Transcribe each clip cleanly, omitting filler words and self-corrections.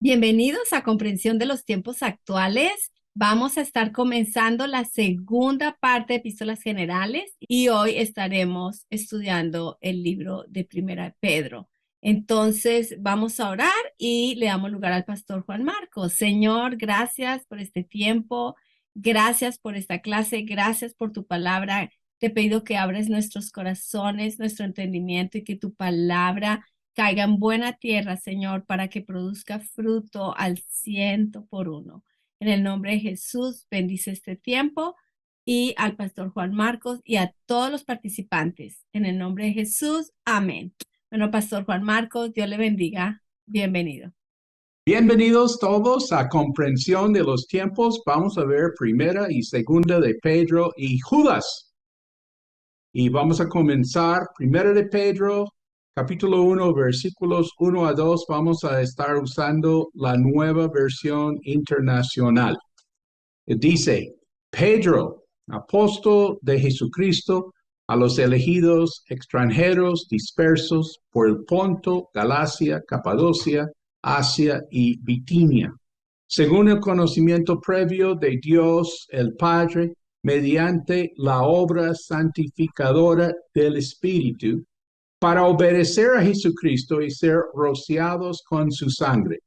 Bienvenidos a Comprensión de los Tiempos Actuales. Vamos a estar comenzando la segunda parte de Epístolas Generales y hoy estaremos estudiando el libro de Primera de Pedro. Entonces vamos a orar y le damos lugar al pastor Juan Marcos. Señor, gracias por este tiempo, gracias por esta clase, gracias por tu palabra. Te pido que abres nuestros corazones, nuestro entendimiento y que tu palabra caiga en buena tierra, Señor, para que produzca fruto al 100 por 1. En el nombre de Jesús, bendice este tiempo y al pastor Juan Marcos y a todos los participantes. En el nombre de Jesús, amén. Bueno, pastor Juan Marcos, Dios le bendiga. Bienvenido. Bienvenidos todos a Comprensión de los Tiempos. Vamos a ver Primera y Segunda de Pedro y Judas. Y vamos a comenzar Primera de Pedro, capítulo 1, versículos 1 a 2. Vamos a estar usando la nueva versión internacional. Dice, Pedro, apóstol de Jesucristo, a los elegidos extranjeros dispersos por el Ponto, Galacia, Capadocia, Asia y Bitinia, según el conocimiento previo de Dios el Padre, mediante la obra santificadora del Espíritu, para obedecer a Jesucristo y ser rociados con su sangre,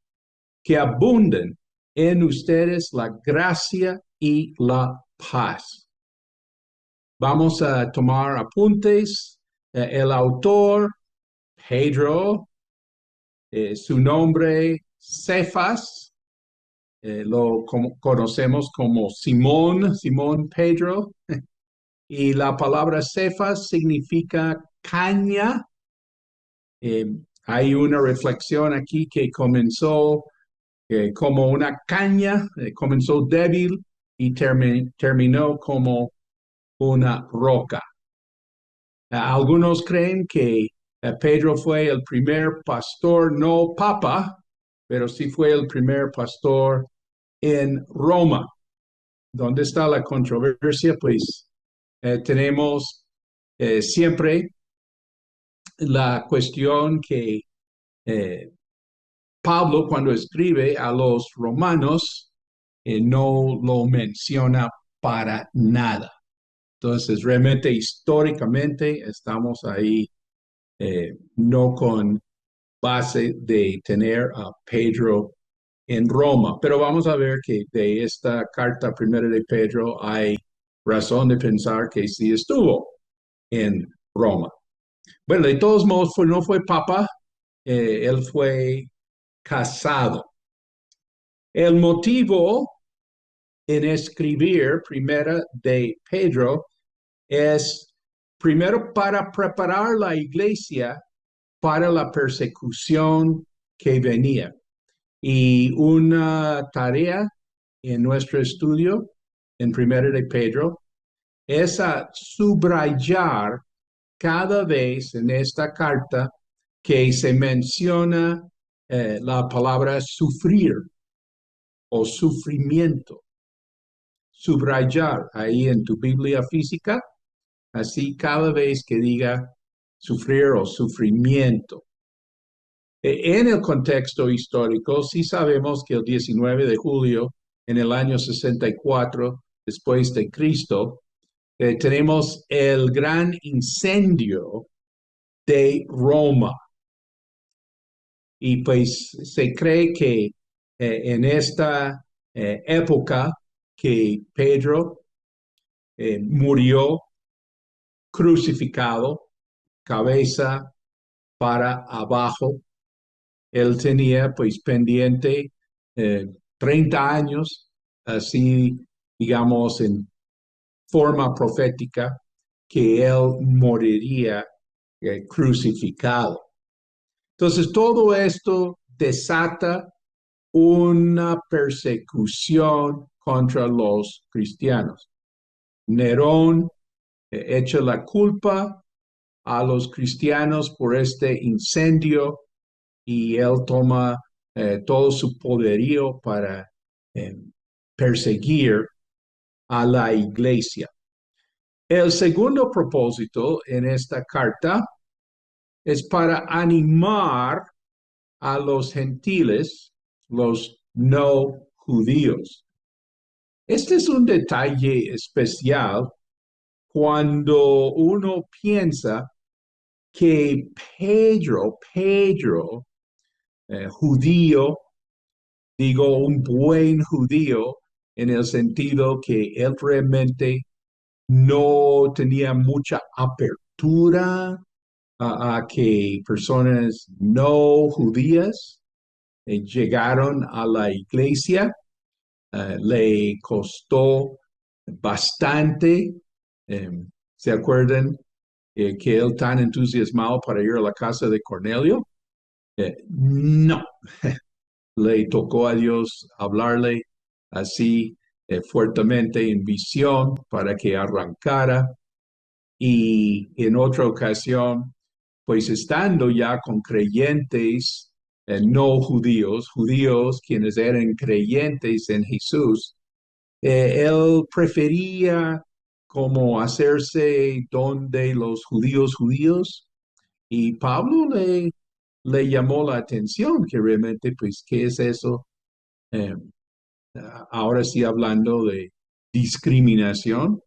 que abunden en ustedes la gracia y la paz. Vamos a tomar apuntes. El autor, Pedro, su nombre, Cefas, conocemos como Simón Pedro, y la palabra Cefas significa caña. Hay una reflexión aquí que comenzó como una caña, comenzó débil y terminó como una roca. Algunos creen que Pedro fue el primer pastor, no papa, pero sí fue el primer pastor en Roma. ¿Dónde está la controversia? Pues tenemos siempre la cuestión que Pablo, cuando escribe a los romanos, no lo menciona para nada. Entonces, realmente históricamente estamos ahí no con base de tener a Pedro en Roma, pero vamos a ver que de esta carta primera de Pedro hay razón de pensar que sí estuvo en Roma. Bueno, de todos modos, no fue papa, él fue casado. El motivo en escribir primera de Pedro es primero para preparar la iglesia para la persecución que venía. Y una tarea en nuestro estudio en primera de Pedro es a subrayar cada vez en esta carta que se menciona la palabra sufrir o sufrimiento. Subrayar ahí en tu Biblia física, así cada vez que diga sufrir o sufrimiento. En el contexto histórico, sí sabemos que el 19 de julio, en el año 64 después de Cristo, tenemos el gran incendio de Roma. Y pues se cree que en esta época que Pedro murió crucificado, cabeza para abajo. Él tenía pues pendiente 30 años, así digamos en forma profética, que él moriría crucificado. Entonces todo esto desata una persecución contra los cristianos. Nerón echa la culpa a los cristianos por este incendio y él toma todo su poderío para perseguir a la iglesia. El segundo propósito en esta carta es para animar a los gentiles, los no judíos. Este es un detalle especial cuando uno piensa que Pedro, judío, digo un buen judío, en el sentido que él realmente no tenía mucha apertura a que personas no judías llegaron a la iglesia. Le costó bastante. eh, ¿Se acuerdan que él tan entusiasmado para ir a la casa de Cornelio? No, le tocó a Dios hablarle así fuertemente en visión para que arrancara. Y en otra ocasión, pues estando ya con creyentes no judíos, judíos quienes eran creyentes en Jesús, él prefería como hacerse don de los judíos, y Pablo le llamó la atención que realmente, pues, ¿qué es eso? Eh, Ahora sí hablando de discriminación.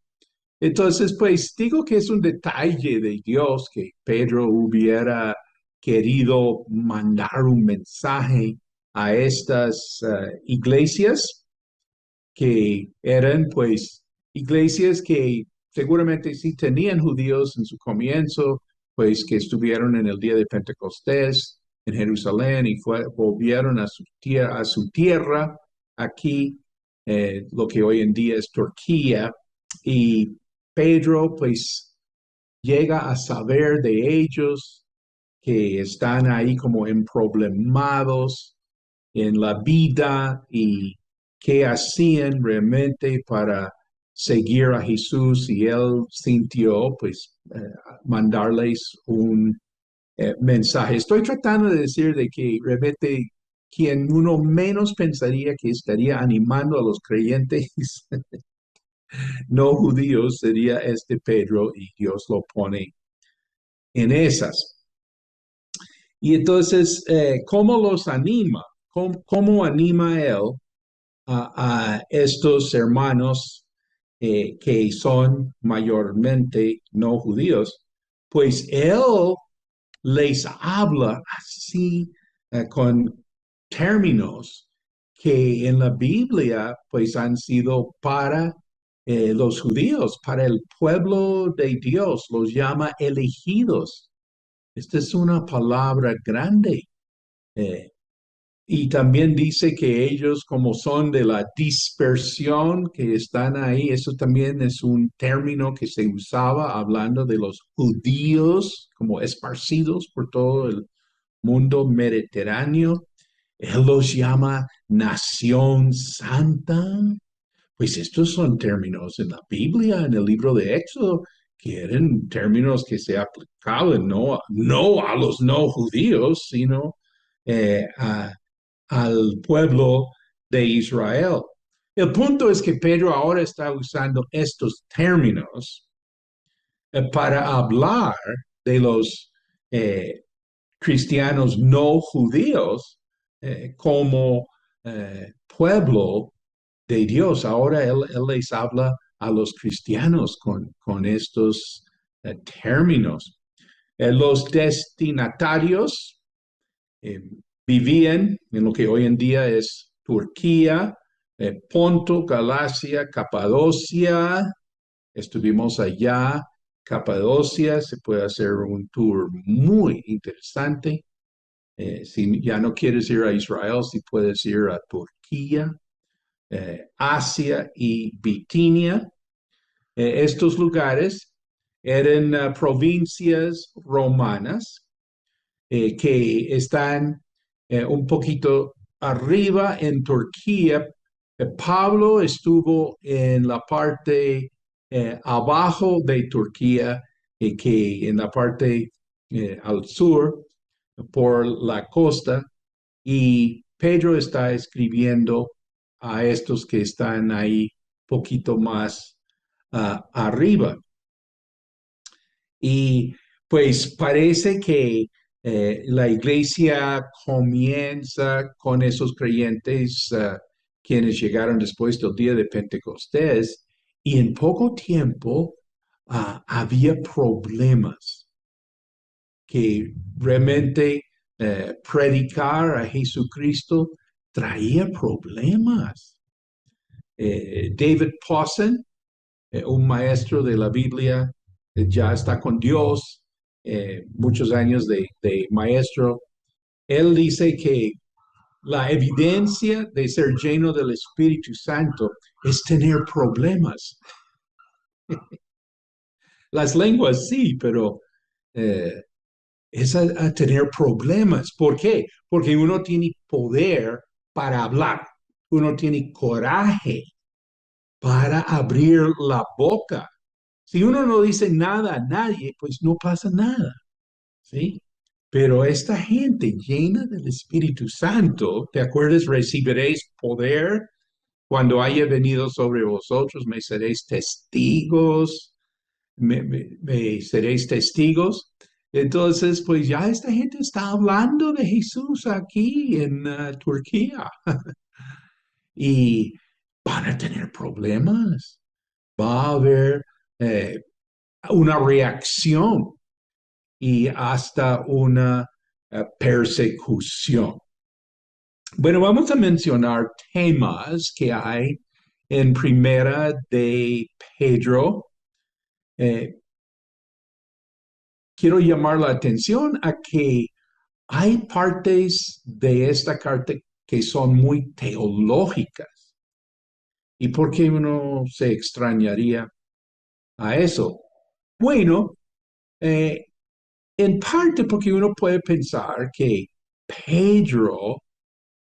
Entonces, pues digo que es un detalle de Dios que Pedro hubiera querido mandar un mensaje a estas iglesias que eran pues iglesias que seguramente sí tenían judíos en su comienzo, pues que estuvieron en el día de Pentecostés en Jerusalén y volvieron a su tierra aquí, lo que hoy en día es Turquía. Y Pedro pues llega a saber de ellos que están ahí como emproblemados en la vida y qué hacían realmente para seguir a Jesús, y él sintió pues mandarles un mensaje. Estoy tratando de decir de que realmente quien uno menos pensaría que estaría animando a los creyentes no judíos sería este Pedro, y Dios lo pone en esas. Y entonces, ¿cómo los anima? ¿Cómo anima él a estos hermanos que son mayormente no judíos? Pues él les habla así con términos que en la Biblia pues han sido para los judíos, para el pueblo de Dios, los llama elegidos. Esta es una palabra grande. eh, y también dice que ellos, como son de la dispersión, que están ahí, eso también es un término que se usaba hablando de los judíos como esparcidos por todo el mundo mediterráneo. Él los llama nación santa. Pues estos son términos en la Biblia, en el libro de Éxodo, que eran términos que se aplicaban no a los no judíos, sino a al pueblo de Israel. El punto es que Pedro ahora está usando estos términos para hablar de los cristianos no judíos como pueblo de Dios. Ahora él les habla a los cristianos con estos términos. Los destinatarios eh, vivían en lo que hoy en día es Turquía, Ponto, Galacia, Capadocia. Estuvimos allá. Capadocia, se puede hacer un tour muy interesante. Si ya no quieres ir a Israel, si puedes ir a Turquía, Asia y Bitinia. Estos lugares eran provincias romanas que están un poquito arriba en Turquía. Pablo estuvo en la parte abajo de Turquía, que en la parte al sur, por la costa, y Pedro está escribiendo a estos que están ahí poquito más arriba. Y pues parece que la iglesia comienza con esos creyentes quienes llegaron después del día de Pentecostés y en poco tiempo había problemas que realmente predicar a Jesucristo traía problemas. David Pawson, un maestro de la Biblia, ya está con Dios, muchos años de maestro. Él dice que la evidencia de ser lleno del Espíritu Santo es tener problemas. Las lenguas sí, pero eh, es a tener problemas. ¿Por qué? Porque uno tiene poder para hablar, uno tiene coraje para abrir la boca. Si uno no dice nada a nadie, pues no pasa nada, ¿sí? Pero esta gente llena del Espíritu Santo, ¿te acuerdas? Recibiréis poder cuando haya venido sobre vosotros, me seréis testigos, me seréis testigos. Entonces, pues ya esta gente está hablando de Jesús aquí en Turquía y van a tener problemas. Va a haber eh, una reacción y hasta una persecución. Bueno, vamos a mencionar temas que hay en Primera de Pedro. Eh, Quiero llamar la atención a que hay partes de esta carta que son muy teológicas. ¿Y por qué uno se extrañaría a eso? Bueno, eh, en parte porque uno puede pensar que Pedro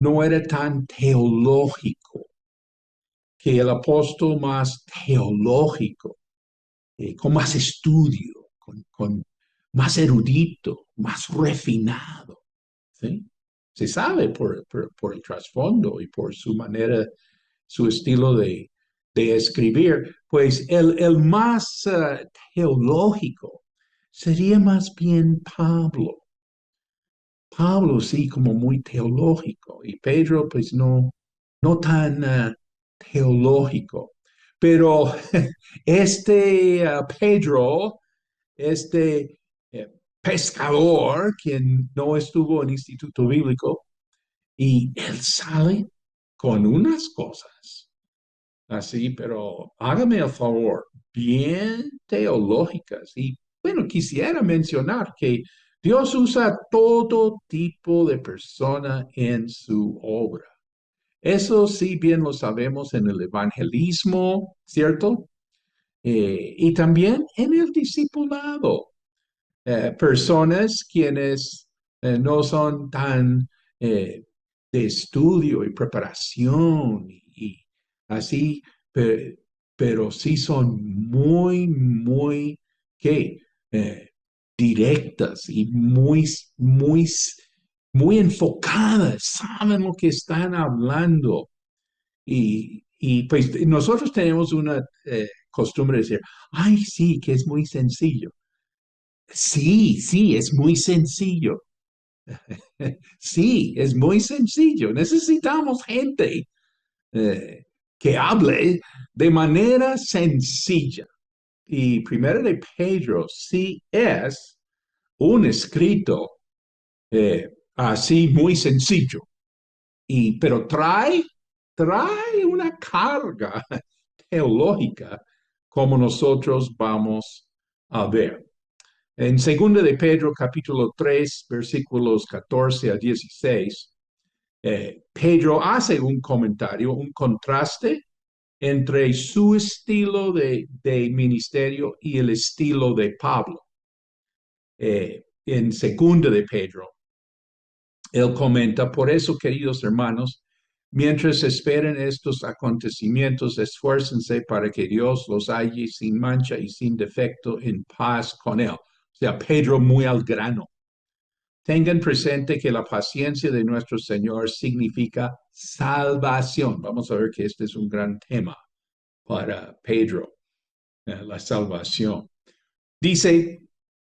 no era tan teológico, que el apóstol más teológico, con más estudio, con más erudito, más refinado, ¿sí? Se sabe por el trasfondo y por su manera, su estilo de escribir, pues el más teológico sería más bien Pablo. Pablo sí, como muy teológico, y Pedro, pues no tan teológico. Pero este Pedro, este pescador, quien no estuvo en instituto bíblico, y él sale con unas cosas así, pero hágame el favor, bien teológicas. Y bueno, quisiera mencionar que Dios usa todo tipo de persona en su obra. Eso sí bien lo sabemos en el evangelismo, ¿cierto? Y también en el discipulado. Personas quienes no son tan eh, de estudio y preparación y así, pe- pero sí son muy, ¿qué? Eh, directas y muy enfocadas, saben lo que están hablando. Y pues nosotros tenemos una costumbre de decir, ay, sí, que es muy sencillo. Sí, sí, es muy sencillo. Sí, es muy sencillo. Necesitamos gente eh, que hable de manera sencilla. Y primero de Pedro sí es un escrito así muy sencillo. Pero trae una carga teológica como nosotros vamos a ver. En 2 de Pedro, capítulo 3, versículos 14 a 16, Pedro hace un comentario, un contraste entre su estilo de ministerio y el estilo de Pablo. En 2 de Pedro, él comenta, por eso, queridos hermanos, mientras esperen estos acontecimientos, esfuércense para que Dios los halle sin mancha y sin defecto en paz con él. O sea, Pedro muy al grano. Tengan presente que la paciencia de nuestro Señor significa salvación. Vamos a ver que este es un gran tema. para Pedro, la salvación. Dice,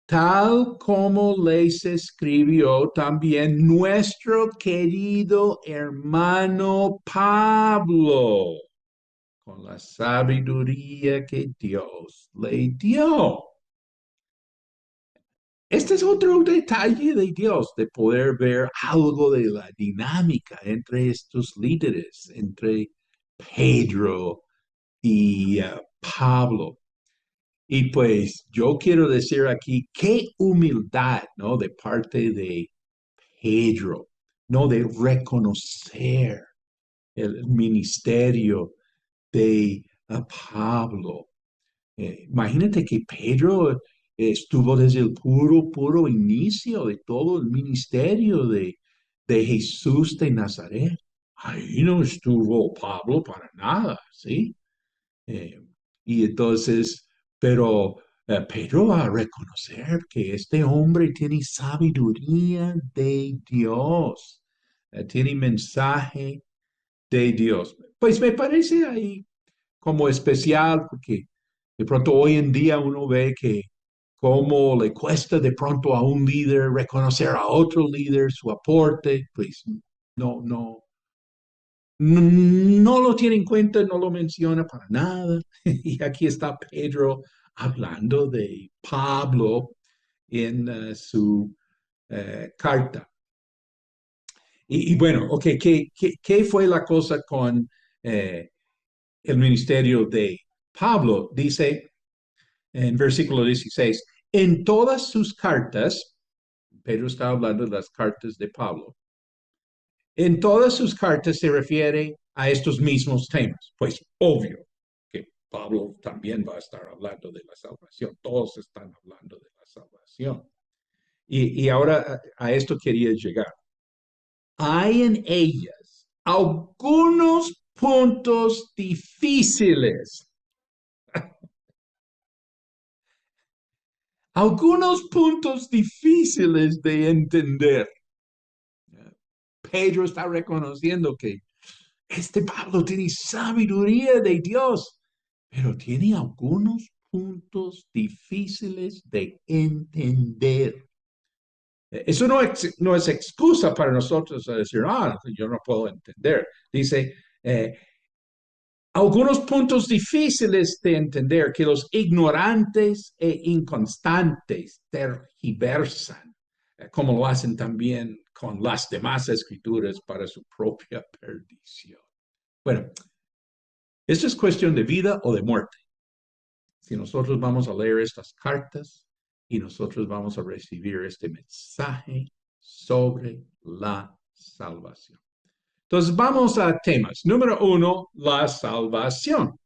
tal como les escribió también nuestro querido hermano Pablo, con la sabiduría que Dios le dio. Este es otro detalle de Dios, de poder ver algo de la dinámica entre estos líderes, entre Pedro y Pablo. Y pues yo quiero decir aquí, qué humildad, ¿no? De parte de Pedro, ¿no? De reconocer el ministerio de Pablo. Imagínate que Pedro estuvo desde el puro inicio de todo el ministerio de Jesús de Nazaret. Ahí no estuvo Pablo para nada, ¿sí? Eh, y entonces, pero Pedro va a reconocer que este hombre tiene sabiduría de Dios, tiene mensaje de Dios. Pues me parece ahí como especial porque de pronto hoy en día uno ve que cómo le cuesta de pronto a un líder reconocer a otro líder su aporte, pues no, no lo tiene en cuenta, no lo menciona para nada. Y aquí está Pedro hablando de Pablo en su carta. Y bueno, ok, ¿qué fue la cosa con el ministerio de Pablo? Dice en versículo 16, en todas sus cartas, Pedro está hablando de las cartas de Pablo, en todas sus cartas se refiere a estos mismos temas. Pues obvio que Pablo también va a estar hablando de la salvación. Todos están hablando de la salvación. Y ahora a esto quería llegar. Hay en ellas algunos puntos difíciles. Algunos puntos difíciles de entender. Pedro está reconociendo que este Pablo tiene sabiduría de Dios, pero tiene algunos puntos difíciles de entender. Eso no es excusa para nosotros a decir, yo no puedo entender. Dice, algunos puntos difíciles de entender que los ignorantes e inconstantes tergiversan, como lo hacen también con las demás escrituras para su propia perdición. Bueno, esto es cuestión de vida o de muerte. Si nosotros vamos a leer estas cartas y nosotros vamos a recibir este mensaje sobre la salvación. Entonces vamos a temas. Número 1, la salvación.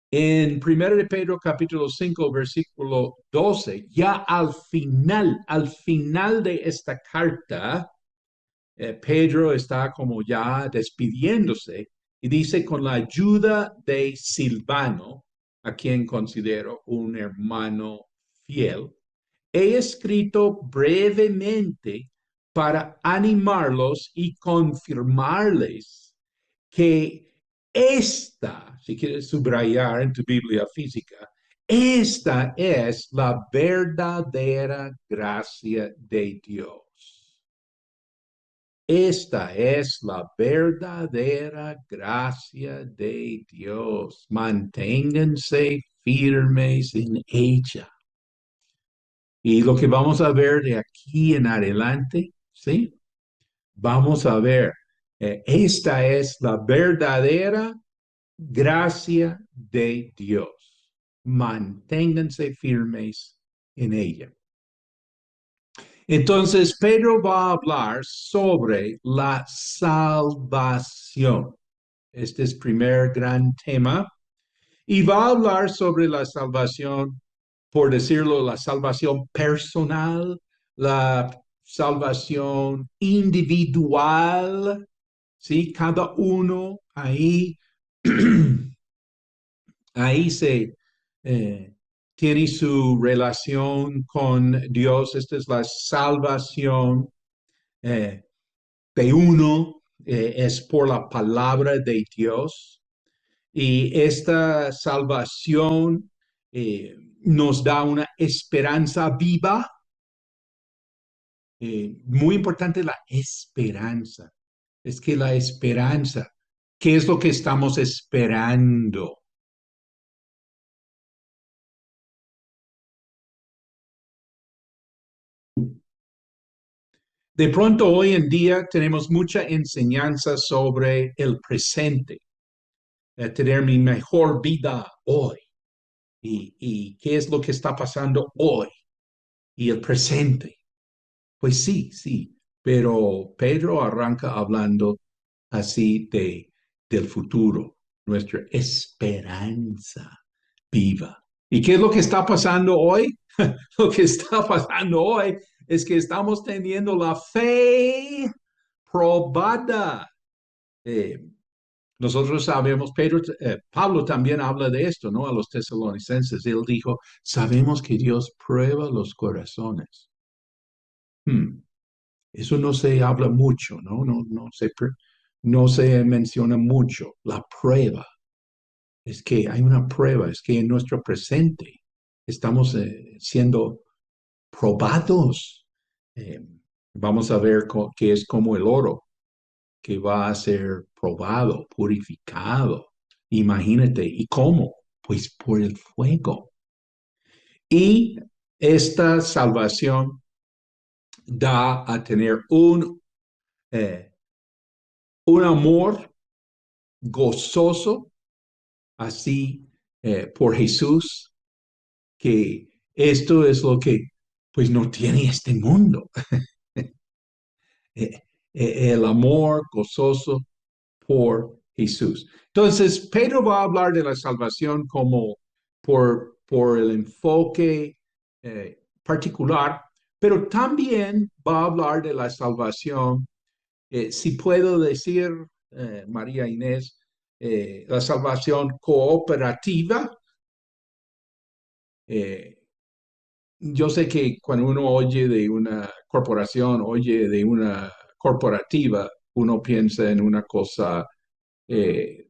En 1 de Pedro capítulo 5, versículo 12, ya al final de esta carta, Pedro está como ya despidiéndose y dice, con la ayuda de Silvano, a quien considero un hermano fiel, he escrito brevemente para animarlos y confirmarles que esta, si quieres subrayar en tu Biblia física, esta es la verdadera gracia de Dios. Esta es la verdadera gracia de Dios. Manténganse firmes en ella. Y lo que vamos a ver de aquí en adelante, ¿sí? Vamos a ver, esta es la verdadera gracia de Dios. Manténganse firmes en ella. Entonces, Pedro va a hablar sobre la salvación. Este es el primer gran tema. Y va a hablar sobre la salvación, por decirlo, la salvación personal, la salvación individual, ¿sí? Cada uno ahí, ahí se tiene su relación con Dios. Esta es la salvación eh, de uno, es por la palabra de Dios. Y esta salvación nos da una esperanza viva. Muy importante la esperanza. Es que la esperanza, ¿qué es lo que estamos esperando? De pronto hoy en día tenemos mucha enseñanza sobre el presente, tener mi mejor vida hoy y qué es lo que está pasando hoy y el presente. Pues sí, sí, pero Pedro arranca hablando así del futuro, nuestra esperanza viva. ¿Y qué es lo que está pasando hoy? Lo que está pasando hoy es que estamos teniendo la fe probada. Eh, nosotros sabemos, Pablo también habla de esto, ¿no? A los tesalonicenses. Él dijo, sabemos que Dios prueba los corazones. Hmm. Eso no se habla mucho, ¿no? No se menciona mucho. La prueba. Es que hay una prueba, es que en nuestro presente estamos siendo probados. Eh, vamos a ver que es como el oro, que va a ser probado, purificado. Imagínate, ¿y cómo? Pues por el fuego. Y esta salvación da a tener eh, un amor gozoso, así por Jesús, que esto es lo que pues no tiene este mundo. El amor gozoso por Jesús. Entonces, Pedro va a hablar de la salvación como por el enfoque particular, pero también va a hablar de la salvación, si puedo decir, María Inés, la salvación cooperativa. Eh, yo sé que cuando uno oye de una corporación, oye de una corporativa, uno piensa en una cosa eh,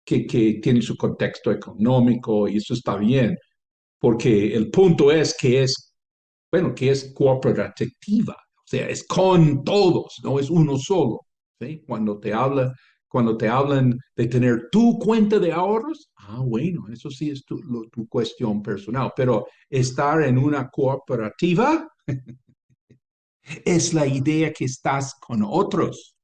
que tiene su contexto económico y eso está bien, porque el punto es bueno, que es cooperativa, o sea, es con todos, no es uno solo, ¿sí? Cuando te hablan de tener tu cuenta de ahorros, bueno, eso sí es tu cuestión personal, pero estar en una cooperativa es la idea que estás con otros.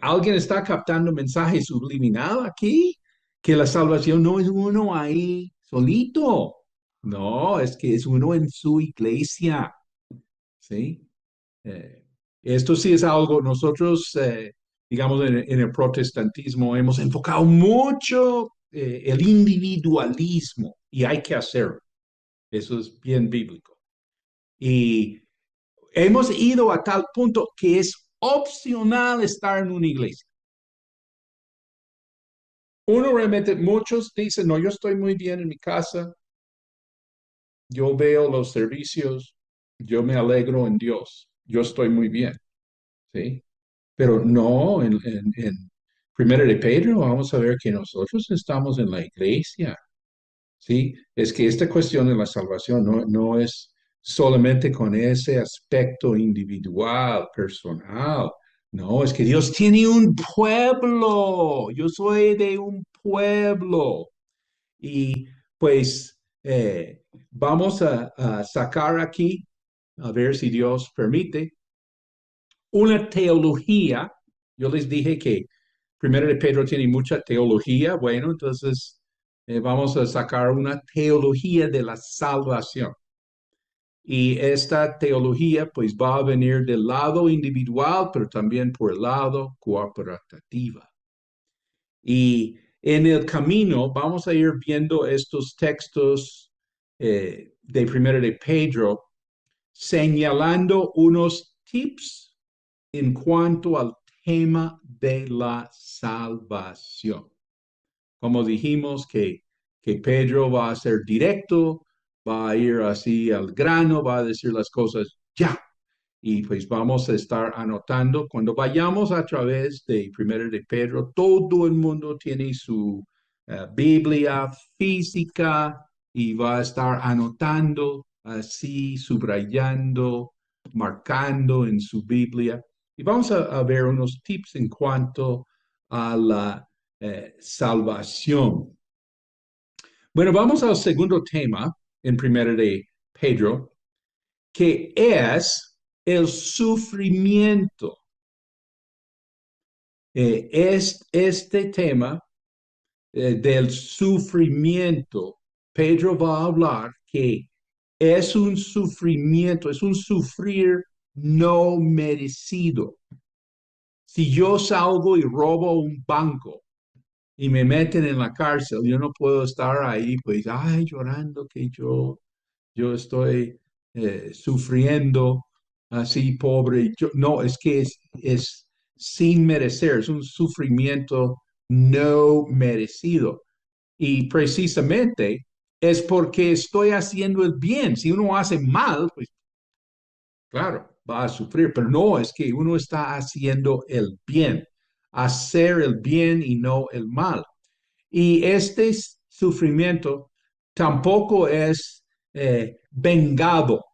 ¿Alguien está captando mensaje subliminal aquí? Que la salvación no es uno ahí solito. No, es que es uno en su iglesia. ¿Sí? Eh, esto sí es algo, nosotros, digamos, en el protestantismo hemos enfocado mucho el individualismo y hay que hacerlo. Eso es bien bíblico. Y hemos ido a tal punto que es opcional estar en una iglesia. Uno realmente, muchos dicen, no, yo estoy muy bien en mi casa, yo veo los servicios, yo me alegro en Dios, yo estoy muy bien, ¿sí? Pero no, en Primera de Pedro vamos a ver que nosotros estamos en la iglesia, ¿sí? Es que esta cuestión de la salvación no es solamente con ese aspecto individual, personal. No, es que Dios tiene un pueblo. Yo soy de un pueblo. Y pues vamos a sacar aquí, a ver si Dios permite, una teología. Yo les dije que Primero de Pedro tiene mucha teología. Bueno, entonces vamos a sacar una teología de la salvación. Y esta teología pues va a venir del lado individual, pero también por el lado cooperativa. Y en el camino vamos a ir viendo estos textos de Primero de Pedro, señalando unos tips en cuanto al tema de la salvación. Como dijimos que Pedro va a ser directo, va a ir así al grano, va a decir las cosas ya. y pues vamos a estar anotando. Cuando vayamos a través de Primero de Pedro, todo el mundo tiene su Biblia física y va a estar anotando así, subrayando, marcando en su Biblia. Y vamos a ver unos tips en cuanto a la salvación. Bueno, vamos al segundo tema en Primero de Pedro, que es el sufrimiento. Este tema del sufrimiento, Pedro va a hablar que es un sufrimiento, es un sufrir no merecido. Si yo salgo y robo un banco y me meten en la cárcel, yo no puedo estar ahí, pues, ay, llorando que yo estoy sufriendo así, pobre. No, es que es sin merecer, es un sufrimiento no merecido. Y precisamente es porque estoy haciendo el bien. Si uno hace mal, pues claro, va a sufrir, pero no, es que uno está haciendo el bien, hacer el bien y no el mal. Y este sufrimiento tampoco es vengado,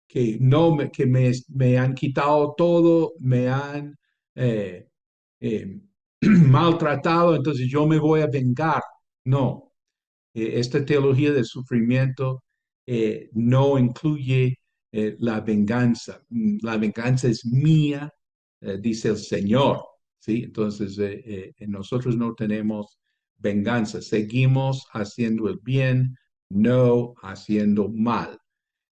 que no me, que me han quitado todo, me han eh, eh, maltratado, entonces yo me voy a vengar. No, esta teología del sufrimiento no incluye la venganza. La venganza es mía, dice el Señor. ¿Sí? Entonces, nosotros no tenemos venganza. Seguimos haciendo el bien, no haciendo mal.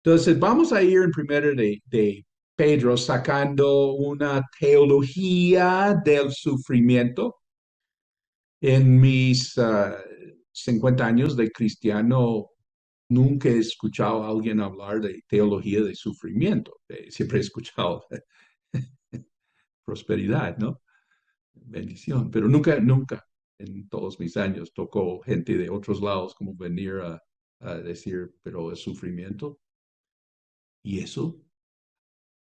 Entonces, vamos a ir en primero de Pedro sacando una teología del sufrimiento. En mis 50 años de cristiano, nunca he escuchado a alguien hablar de teología de sufrimiento. Siempre he escuchado prosperidad, ¿no? Bendición, pero nunca en todos mis años tocó gente de otros lados como venir a decir, pero el sufrimiento. Y eso,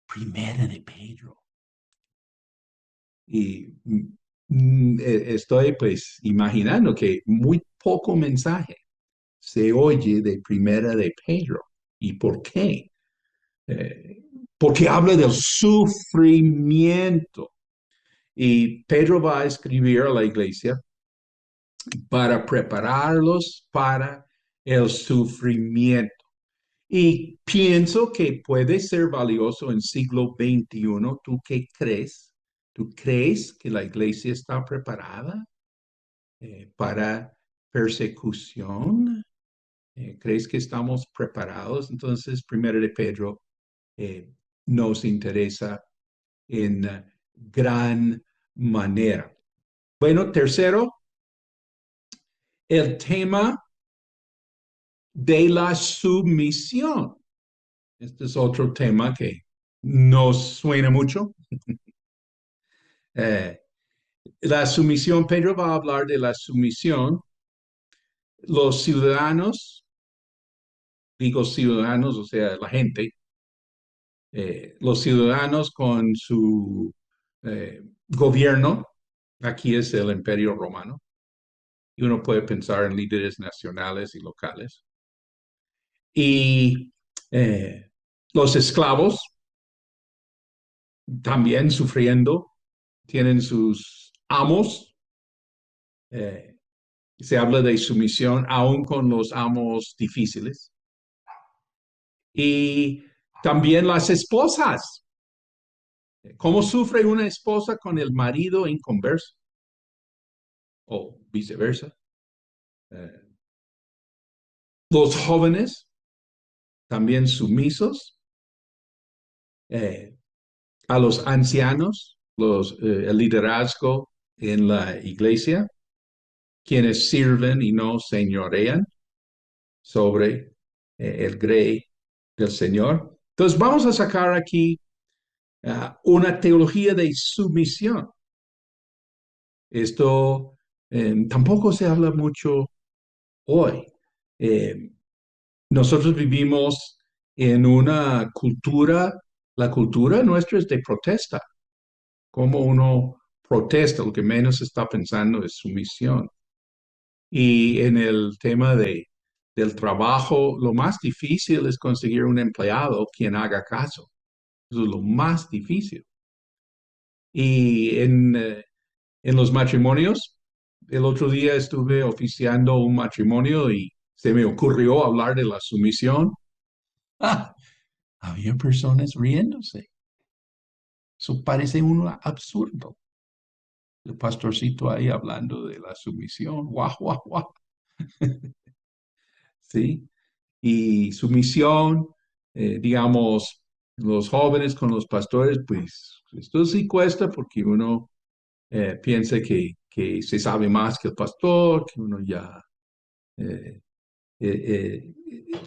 primera de Pedro. Y estoy pues imaginando que muy poco mensaje se oye de primera de Pedro. ¿Y por qué? Eh, Porque habla del sufrimiento. Y Pedro va a escribir a la iglesia para prepararlos para el sufrimiento. Y pienso que puede ser valioso en siglo XXI. ¿Tú qué crees? ¿Tú crees que la iglesia está preparada para persecución? ¿Crees que estamos preparados? Entonces, primero de Pedro eh, nos interesa en gran manera. Bueno, tercero, el tema de la sumisión. Este es otro tema que nos suena mucho. Eh, la sumisión, Pedro va a hablar de la sumisión. Los ciudadanos, digo ciudadanos, o sea, la gente, los ciudadanos con su gobierno, aquí es el Imperio Romano, y uno puede pensar en líderes nacionales y locales, y los esclavos también sufriendo, tienen sus amos, eh, se habla de sumisión aún con los amos difíciles, y también las esposas. ¿Cómo sufre una esposa con el marido inconverso? O viceversa. Eh, los jóvenes también sumisos eh, a los ancianos, el liderazgo en la iglesia, quienes sirven y no señorean sobre el grey del Señor. Entonces vamos a sacar aquí una teología de sumisión. Esto tampoco se habla mucho hoy. Eh, Nosotros vivimos en una cultura La cultura nuestra es de protesta. Como uno protesta, lo que menos está pensando es sumisión. Y en el tema del trabajo, lo más difícil es conseguir un empleado quien haga caso. Eso es lo más difícil. Y en los matrimonios, el otro día estuve oficiando un matrimonio y se me ocurrió hablar de la sumisión. Ah, había personas riéndose. Eso parece un absurdo. El pastorcito ahí hablando de la sumisión. Guau, guau, guau. ¿Sí? Y sumisión, digamos, los jóvenes con los pastores, pues esto sí cuesta porque uno piensa que se sabe más que el pastor, que uno ya eh,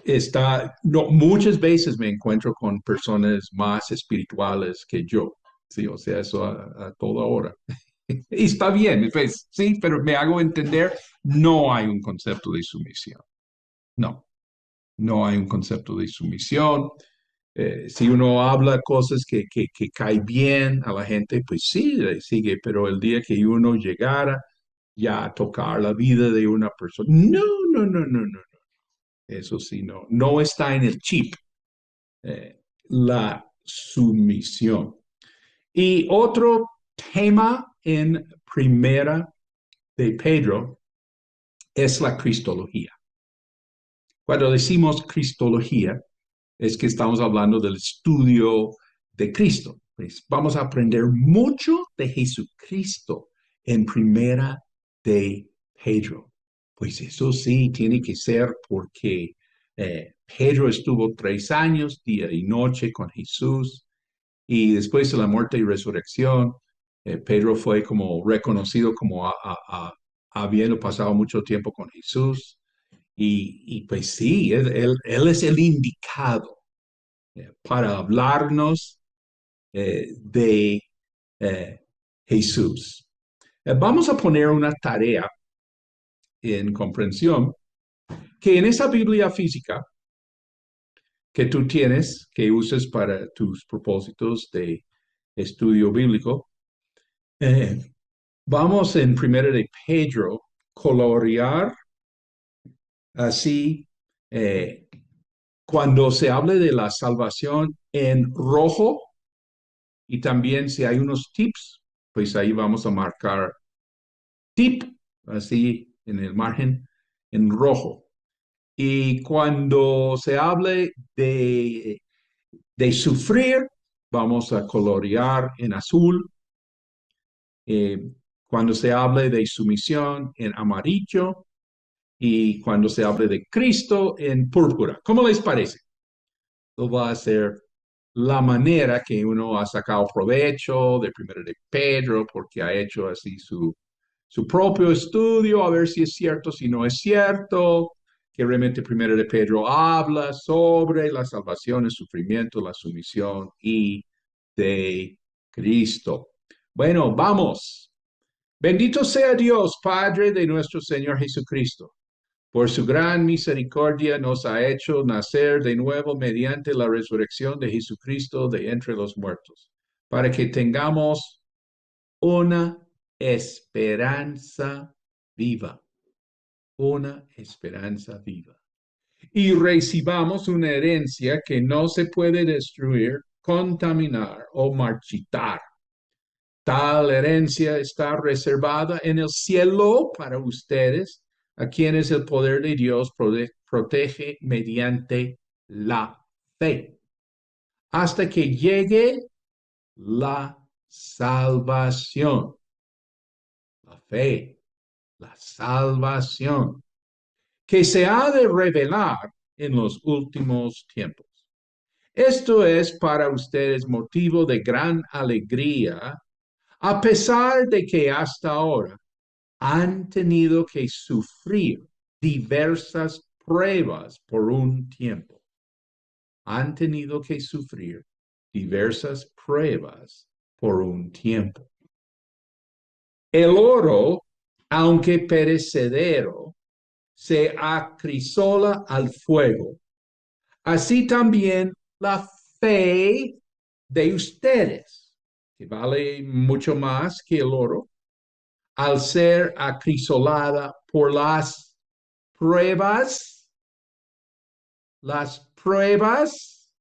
está, no, muchas veces me encuentro con personas más espirituales que yo, sí, o sea, eso a toda hora. Y está bien, pues, sí, pero me hago entender, no hay un concepto de sumisión, no, no hay un concepto de sumisión. Si uno habla cosas que cae bien a la gente, pues sí, sigue, pero el día que uno llegara ya a tocar la vida de una persona, no, no, no, no, no, eso sí, no, no está en el chip, la sumisión. Y otro tema en Primera de Pedro es la cristología. Cuando decimos cristología, es que estamos hablando del estudio de Cristo. Pues vamos a aprender mucho de Jesucristo en Primera de Pedro. Pues eso sí, tiene que ser porque Pedro estuvo 3 años, día y noche con Jesús, y después de la muerte y resurrección, Pedro fue como reconocido como habiendo pasado mucho tiempo con Jesús. Y pues sí, él es el indicado para hablarnos de eh, Jesús. Vamos a poner una tarea en comprensión que en esa Biblia física que tú tienes, que uses para tus propósitos de estudio bíblico, eh, vamos en primero de Pedro colorear así cuando se hable de la salvación en rojo. Y también si hay unos tips, pues ahí vamos a marcar tip, así en el margen, en rojo. Y cuando se hable de sufrir, vamos a colorear en azul. Eh, cuando se hable de sumisión, en amarillo. Y cuando se hable de Cristo, en púrpura. ¿Cómo les parece? Esto va a ser la manera que uno ha sacado provecho de Primero de Pedro, porque ha hecho así su propio estudio, a ver si es cierto, si no es cierto, que realmente Primero de Pedro habla sobre la salvación, el sufrimiento, la sumisión y de Cristo. Bueno, vamos. Bendito sea Dios, Padre de nuestro Señor Jesucristo. Por su gran misericordia nos ha hecho nacer de nuevo mediante la resurrección de Jesucristo de entre los muertos, para que tengamos una esperanza viva, una esperanza viva. Y recibamos una herencia que no se puede destruir, contaminar o marchitar. Tal herencia está reservada en el cielo para ustedes, a quienes el poder de Dios protege mediante la fe, hasta que llegue la salvación. La fe, la salvación, que se ha de revelar en los últimos tiempos. Esto es para ustedes motivo de gran alegría, a pesar de que hasta ahora han tenido que sufrir diversas pruebas por un tiempo. Han tenido que sufrir diversas pruebas por un tiempo. El oro, aunque perecedero, se acrisola al fuego. Así también la fe, de ustedes, que vale mucho más que el oro, al ser acrisolada por pruebas, las pruebas,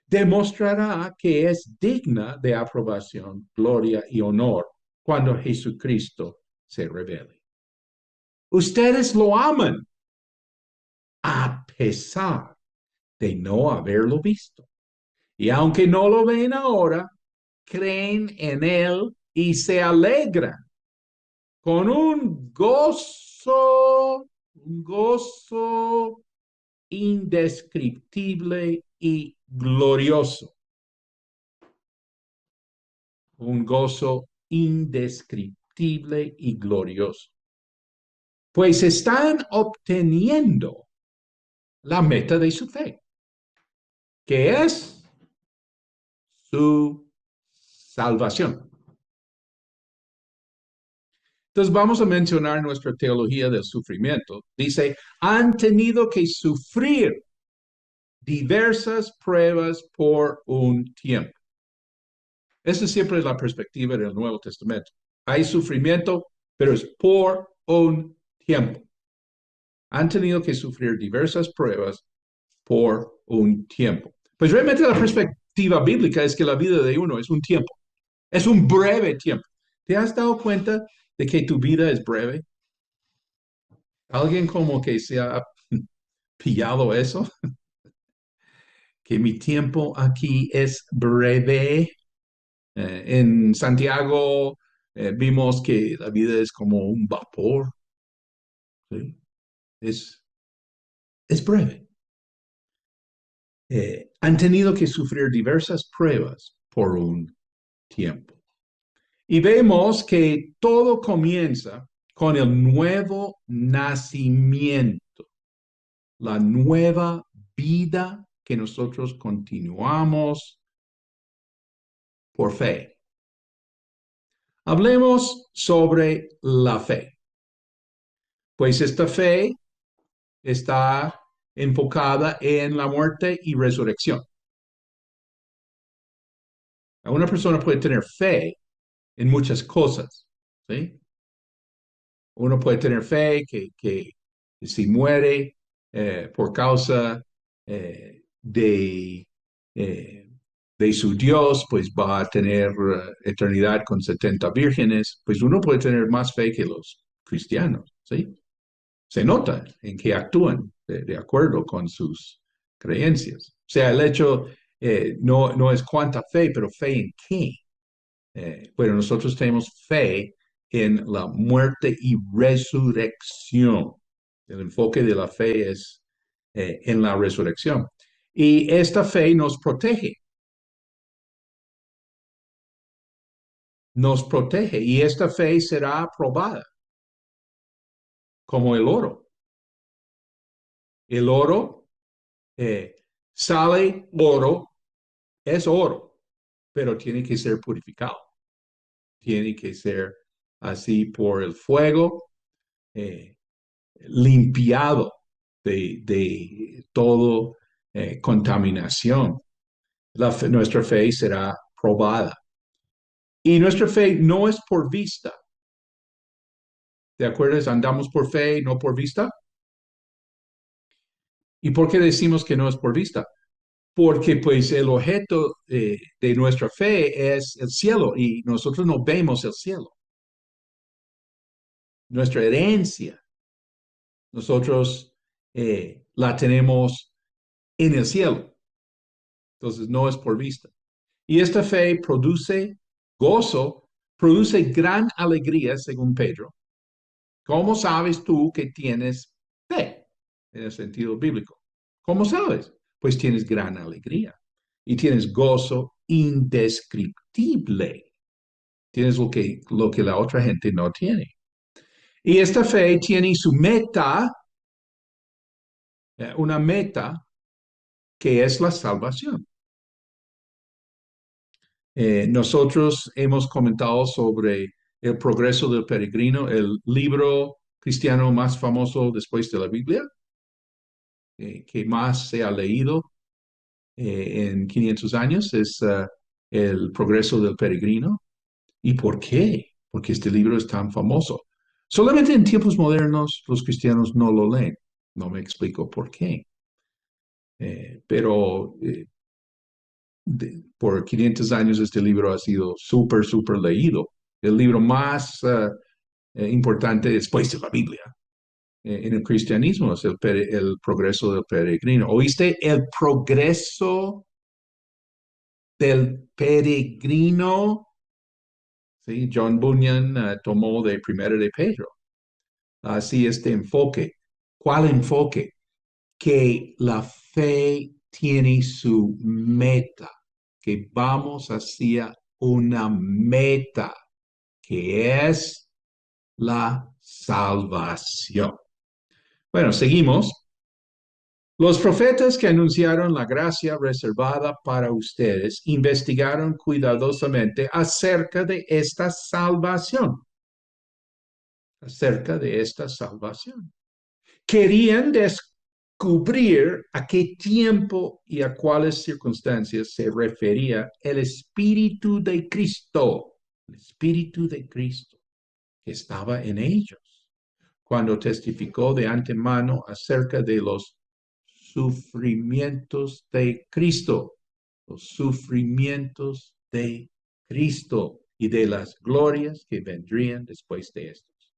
demostrará que es digna de aprobación, gloria y honor cuando Jesucristo se revele. Ustedes lo aman a pesar de no haberlo visto. Y aunque no lo ven ahora, creen en Él y se alegran con un gozo indescriptible y glorioso. Un gozo indescriptible y glorioso. Pues están obteniendo la meta de su fe, que es su salvación. Entonces vamos a mencionar nuestra teología del sufrimiento. Dice, han tenido que sufrir diversas pruebas por un tiempo. Esa siempre es la perspectiva del Nuevo Testamento. Hay sufrimiento, pero es por un tiempo. Han tenido que sufrir diversas pruebas por un tiempo. Pues realmente la perspectiva bíblica es que la vida de uno es un tiempo, es un breve tiempo. ¿Te has dado cuenta de que tu vida es breve? ¿Alguien como que se ha pillado eso? Que mi tiempo aquí es breve. En Santiago vimos que la vida es como un vapor. ¿Sí? Es breve. Han tenido que sufrir diversas pruebas por un tiempo. Y vemos que todo comienza con el nuevo nacimiento, la nueva vida que nosotros continuamos por fe. Hablemos sobre la fe, pues esta fe está enfocada en la muerte y resurrección. Una persona puede tener fe en muchas cosas, ¿sí? Uno puede tener fe que si muere por causa de su Dios, pues va a tener eternidad con 70 vírgenes. Pues uno puede tener más fe que los cristianos, ¿sí? Se nota en que actúan de acuerdo con sus creencias. O sea, el hecho no es cuánta fe, pero fe en qué. Bueno, nosotros tenemos fe en la muerte y resurrección. El enfoque de la fe es en la resurrección. Y esta fe nos protege y esta fe será aprobada como el oro. El oro sale oro, es oro, pero tiene que ser purificado. Tiene que ser así por el fuego, limpiado de todo contaminación. Nuestra fe será probada. Y nuestra fe no es por vista. ¿De acuerdo? Andamos por fe, no por vista. ¿Y por qué decimos que no es por vista? Porque pues el objeto de nuestra fe es el cielo y nosotros no vemos el cielo. Nuestra herencia, nosotros la tenemos en el cielo. Entonces no es por vista. Y esta fe produce gozo, produce gran alegría, según Pedro. ¿Cómo sabes tú que tienes fe en el sentido bíblico? ¿Cómo sabes? Pues tienes gran alegría y tienes gozo indescriptible. Tienes lo que la otra gente no tiene. Y esta fe tiene su meta, una meta que es la salvación. Nosotros hemos comentado sobre El progreso del peregrino, el libro cristiano más famoso después de la Biblia, que más se ha leído en 500 años, es El progreso del peregrino. ¿Y por qué? Porque este libro es tan famoso. Solamente en tiempos modernos los cristianos no lo leen. No me explico por qué. Pero por 500 años este libro ha sido súper, súper leído. El libro más importante después de la Biblia en el cristianismo es el progreso del peregrino. ¿Oíste? El progreso del peregrino. Sí, John Bunyan tomó de Primera de Pedro. Así este enfoque. ¿Cuál enfoque? Que la fe tiene su meta, que vamos hacia una meta, que es la salvación. Bueno, seguimos. Los profetas que anunciaron la gracia reservada para ustedes investigaron cuidadosamente acerca de esta salvación. Querían descubrir a qué tiempo y a cuáles circunstancias se refería el Espíritu de Cristo que estaba en ellos, cuando testificó de antemano acerca de los sufrimientos de Cristo, los sufrimientos de Cristo y de las glorias que vendrían después de estos.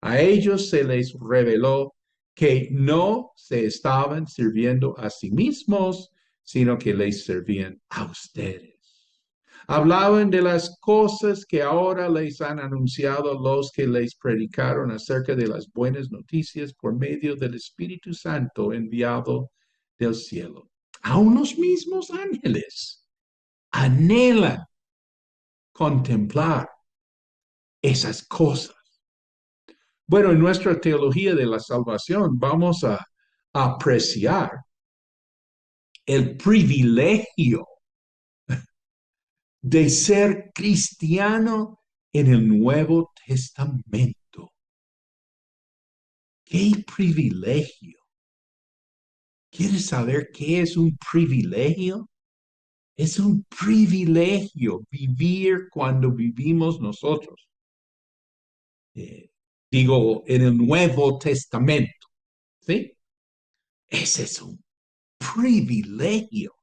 A ellos se les reveló que no se estaban sirviendo a sí mismos, sino que les servían a ustedes. Hablaban de las cosas que ahora les han anunciado los que les predicaron acerca de las buenas noticias por medio del Espíritu Santo enviado del cielo. Aún los mismos ángeles anhelan contemplar esas cosas. Bueno, en nuestra teología de la salvación vamos a apreciar el privilegio de ser cristiano en el Nuevo Testamento. ¡Qué privilegio! ¿Quieres saber qué es un privilegio? Es un privilegio vivir cuando vivimos nosotros. Digo, en el Nuevo Testamento, ¿sí? Ese es un privilegio.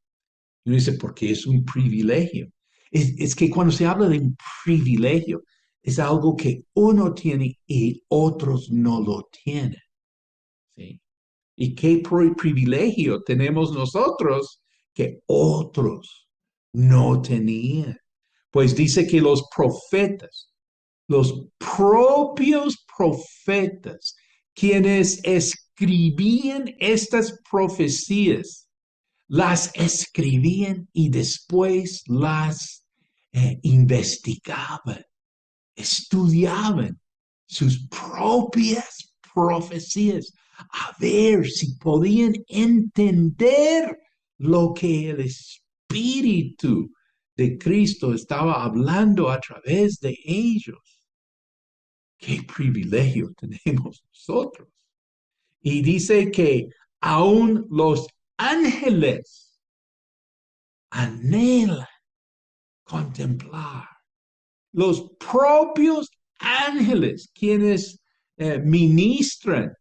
Y uno dice, ¿por qué es un privilegio? Es que cuando se habla de un privilegio, es algo que uno tiene y otros no lo tienen. ¿Sí? ¿Y qué privilegio tenemos nosotros que otros no tenían? Pues dice que los propios profetas, quienes escribían estas profecías, las escribían y después las investigaban, estudiaban sus propias profecías, a ver si podían entender lo que el Espíritu de Cristo estaba hablando a través de ellos. Qué privilegio tenemos nosotros. Y dice que aún los ángeles anhelan contemplar. Los propios ángeles quienes ministran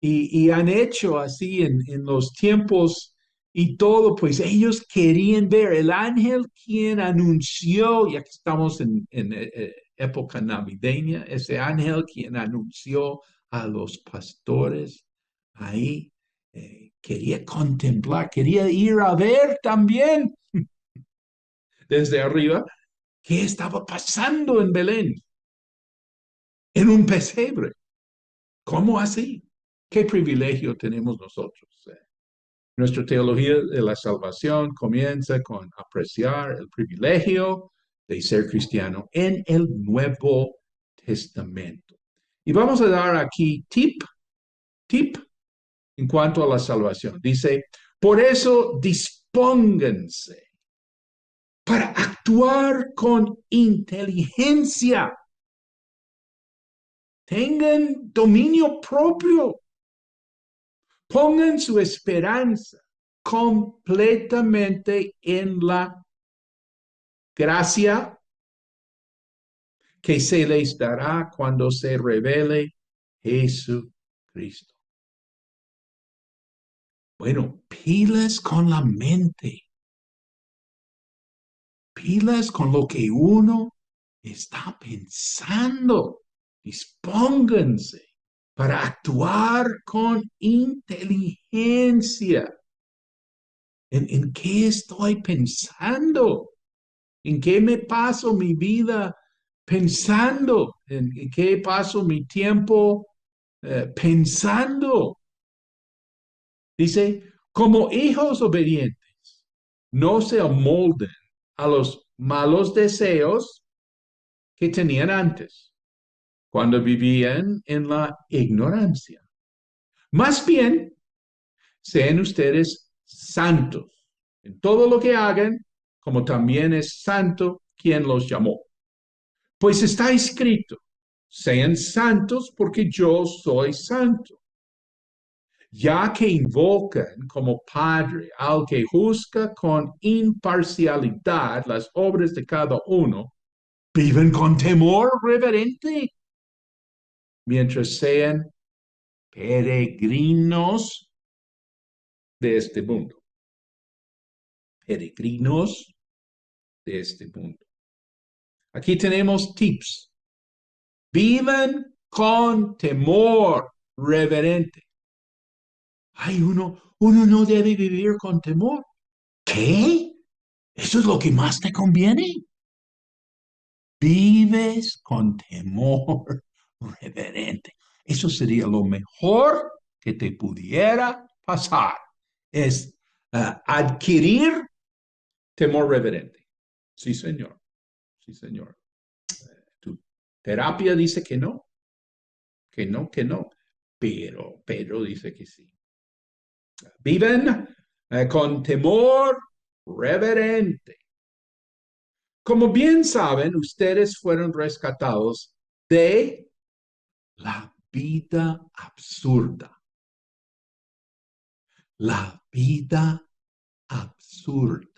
y han hecho así en los tiempos y todo, pues ellos querían ver el ángel quien anunció, ya que estamos en época navideña, ese ángel quien anunció a los pastores ahí, quería contemplar, quería ir a ver también desde arriba qué estaba pasando en Belén, en un pesebre. ¿Cómo así? ¿Qué privilegio tenemos nosotros? Nuestra teología de la salvación comienza con apreciar el privilegio de ser cristiano en el Nuevo Testamento. Y vamos a dar aquí tip en cuanto a la salvación. Dice, por eso dispónganse para actuar con inteligencia. Tengan dominio propio. Pongan su esperanza completamente en la gracia que se les dará cuando se revele Jesucristo. Bueno, pilas con la mente, pilas con lo que uno está pensando. Dispónganse para actuar con inteligencia. ¿En qué estoy pensando? ¿En qué me paso mi vida pensando? ¿En qué paso mi tiempo pensando? Dice, como hijos obedientes, no se amolden a los malos deseos que tenían antes, cuando vivían en la ignorancia. Más bien, sean ustedes santos en todo lo que hagan, como también es santo quien los llamó. Pues está escrito, sean santos porque yo soy santo. Ya que invocan como Padre al que juzga con imparcialidad las obras de cada uno, viven con temor reverente, mientras sean peregrinos de este mundo. Peregrinos de este mundo. Aquí tenemos tips. Vivan con temor reverente. Ay, uno no debe vivir con temor. ¿Qué? ¿Eso es lo que más te conviene? Vives con temor reverente. Eso sería lo mejor que te pudiera pasar. Es adquirir temor reverente. Sí, señor. Sí, señor. Tu terapia dice que no, que no, que no. Pero Pedro dice que sí. Viven con temor reverente. Como bien saben, ustedes fueron rescatados de la vida absurda. La vida absurda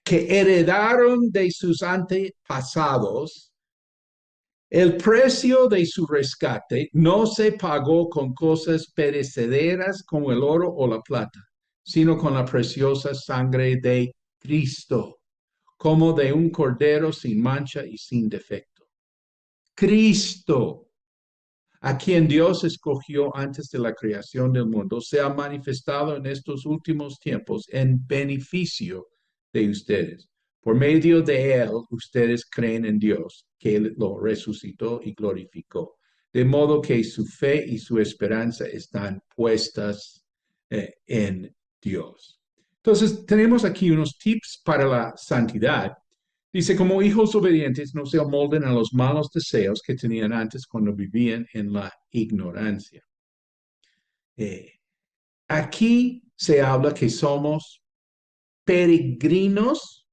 que heredaron de sus antepasados. El precio de su rescate no se pagó con cosas perecederas como el oro o la plata, sino con la preciosa sangre de Cristo, como de un cordero sin mancha y sin defecto. Cristo, a quien Dios escogió antes de la creación del mundo, se ha manifestado en estos últimos tiempos en beneficio de ustedes. Por medio de él, ustedes creen en Dios, que él lo resucitó y glorificó. De modo que su fe y su esperanza están puestas en Dios. Entonces, tenemos aquí unos tips para la santidad. Dice, como hijos obedientes, no se amolden a los malos deseos que tenían antes cuando vivían en la ignorancia. Eh, Aquí se habla que somos peregrinos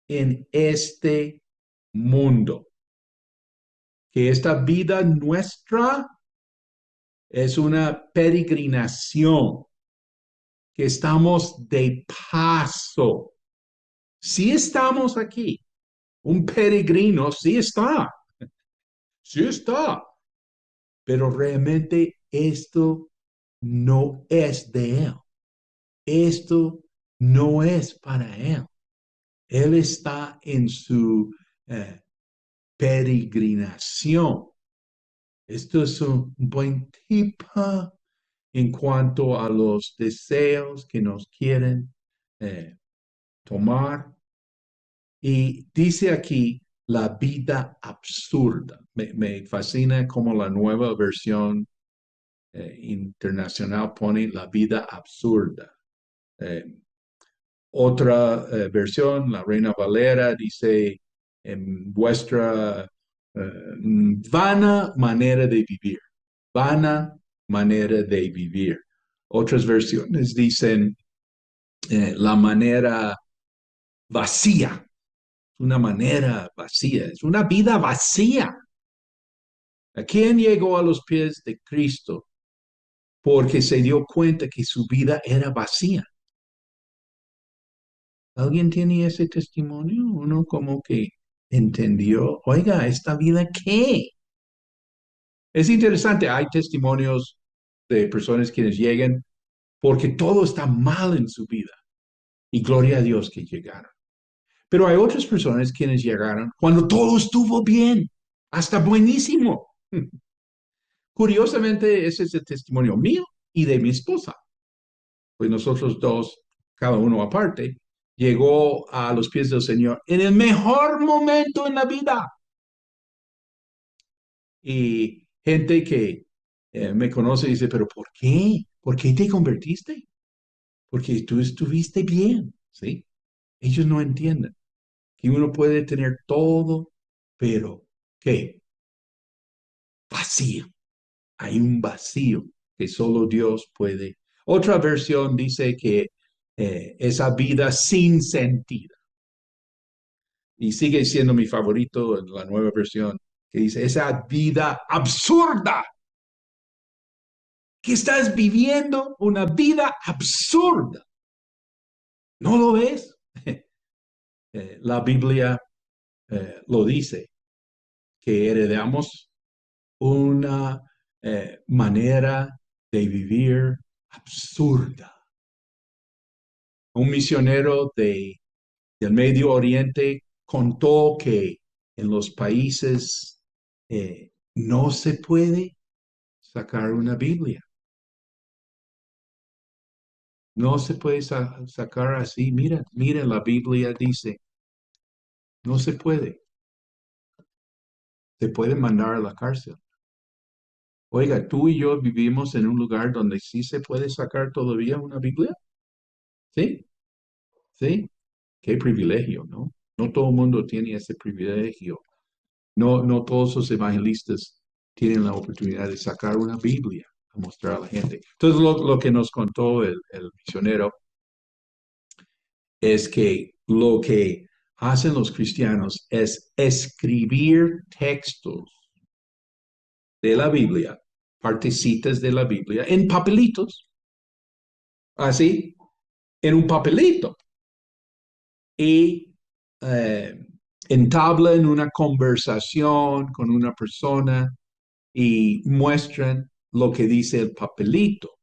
en este mundo, que esta vida nuestra es una peregrinación, que estamos de paso. Si estamos aquí, un peregrino sí está, pero realmente esto no es de él. Esto no es para él. Él está en su peregrinación. Esto es un buen tip en cuanto a los deseos que nos quieren eh, tomar. Y dice aquí la vida absurda. Me fascina como la nueva versión internacional pone la vida absurda. Eh, Otra versión, la Reina Valera, dice en vuestra vana manera de vivir, vana manera de vivir. Otras versiones dicen la manera vacía, una manera vacía, es una vida vacía. ¿A quién llegó a los pies de Cristo? Porque se dio cuenta que su vida era vacía. ¿Alguien tiene ese testimonio? Uno como que entendió, oiga, ¿esta vida qué? Es interesante, hay testimonios de personas quienes llegan porque todo está mal en su vida y gloria a Dios que llegaron. Pero hay otras personas quienes llegaron cuando todo estuvo bien, hasta buenísimo. Curiosamente, ese es el testimonio mío y de mi esposa. Pues nosotros dos, cada uno aparte, llegó a los pies del Señor en el mejor momento en la vida. Y gente que me conoce dice, pero ¿por qué? ¿Por qué te convertiste? Porque tú estuviste bien, ¿sí? Ellos no entienden que uno puede tener todo, pero ¿qué? Vacío. Hay un vacío que solo Dios puede. Otra versión dice que esa vida sin sentido. Y sigue siendo mi favorito en la nueva versión, que dice, esa vida absurda, que estás viviendo una vida absurda. ¿No lo ves? La Biblia lo dice, que heredamos una manera de vivir absurda. Un misionero del Medio Oriente contó que en los países no se puede sacar una Biblia. No se puede sacar así. Mira, mira, la Biblia dice, no se puede. Se puede mandar a la cárcel. Oiga, tú y yo vivimos en un lugar donde sí se puede sacar todavía una Biblia. ¿Sí? ¿Sí? Qué privilegio, ¿no? No todo el mundo tiene ese privilegio. No, no todos los evangelistas tienen la oportunidad de sacar una Biblia a mostrar a la gente. Entonces, lo que nos contó el misionero es que lo que hacen los cristianos es escribir textos de la Biblia, partecitas de la Biblia, en papelitos, así, en un papelito, y eh, entablan una conversación con una persona y muestran lo que dice el papelito.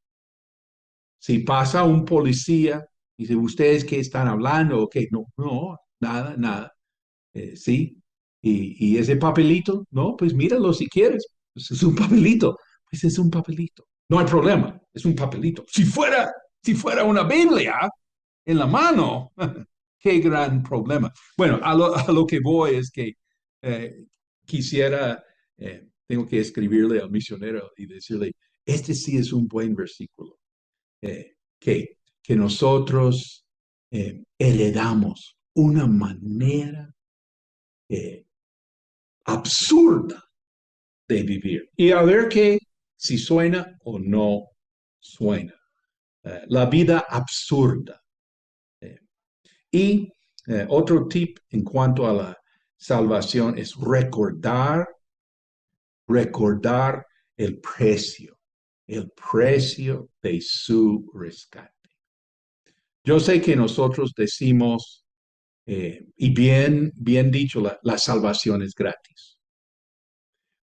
Si pasa un policía, dice, ¿ustedes qué están hablando? ¿O qué? No, no, nada, nada. Sí. Y ese papelito, no, pues míralo si quieres. Pues es un papelito. Pues es un papelito. No hay problema, es un papelito. Si fuera una Biblia en la mano, qué gran problema. Bueno, a lo que voy es que eh, quisiera, tengo que escribirle al misionero y decirle, este sí es un buen versículo, que nosotros heredamos una manera eh, absurda de vivir. Y a ver qué, si suena o no suena. La vida absurda. Eh, y otro tip en cuanto a la salvación es recordar el precio de su rescate. Yo sé que nosotros decimos, y bien dicho, la salvación es gratis,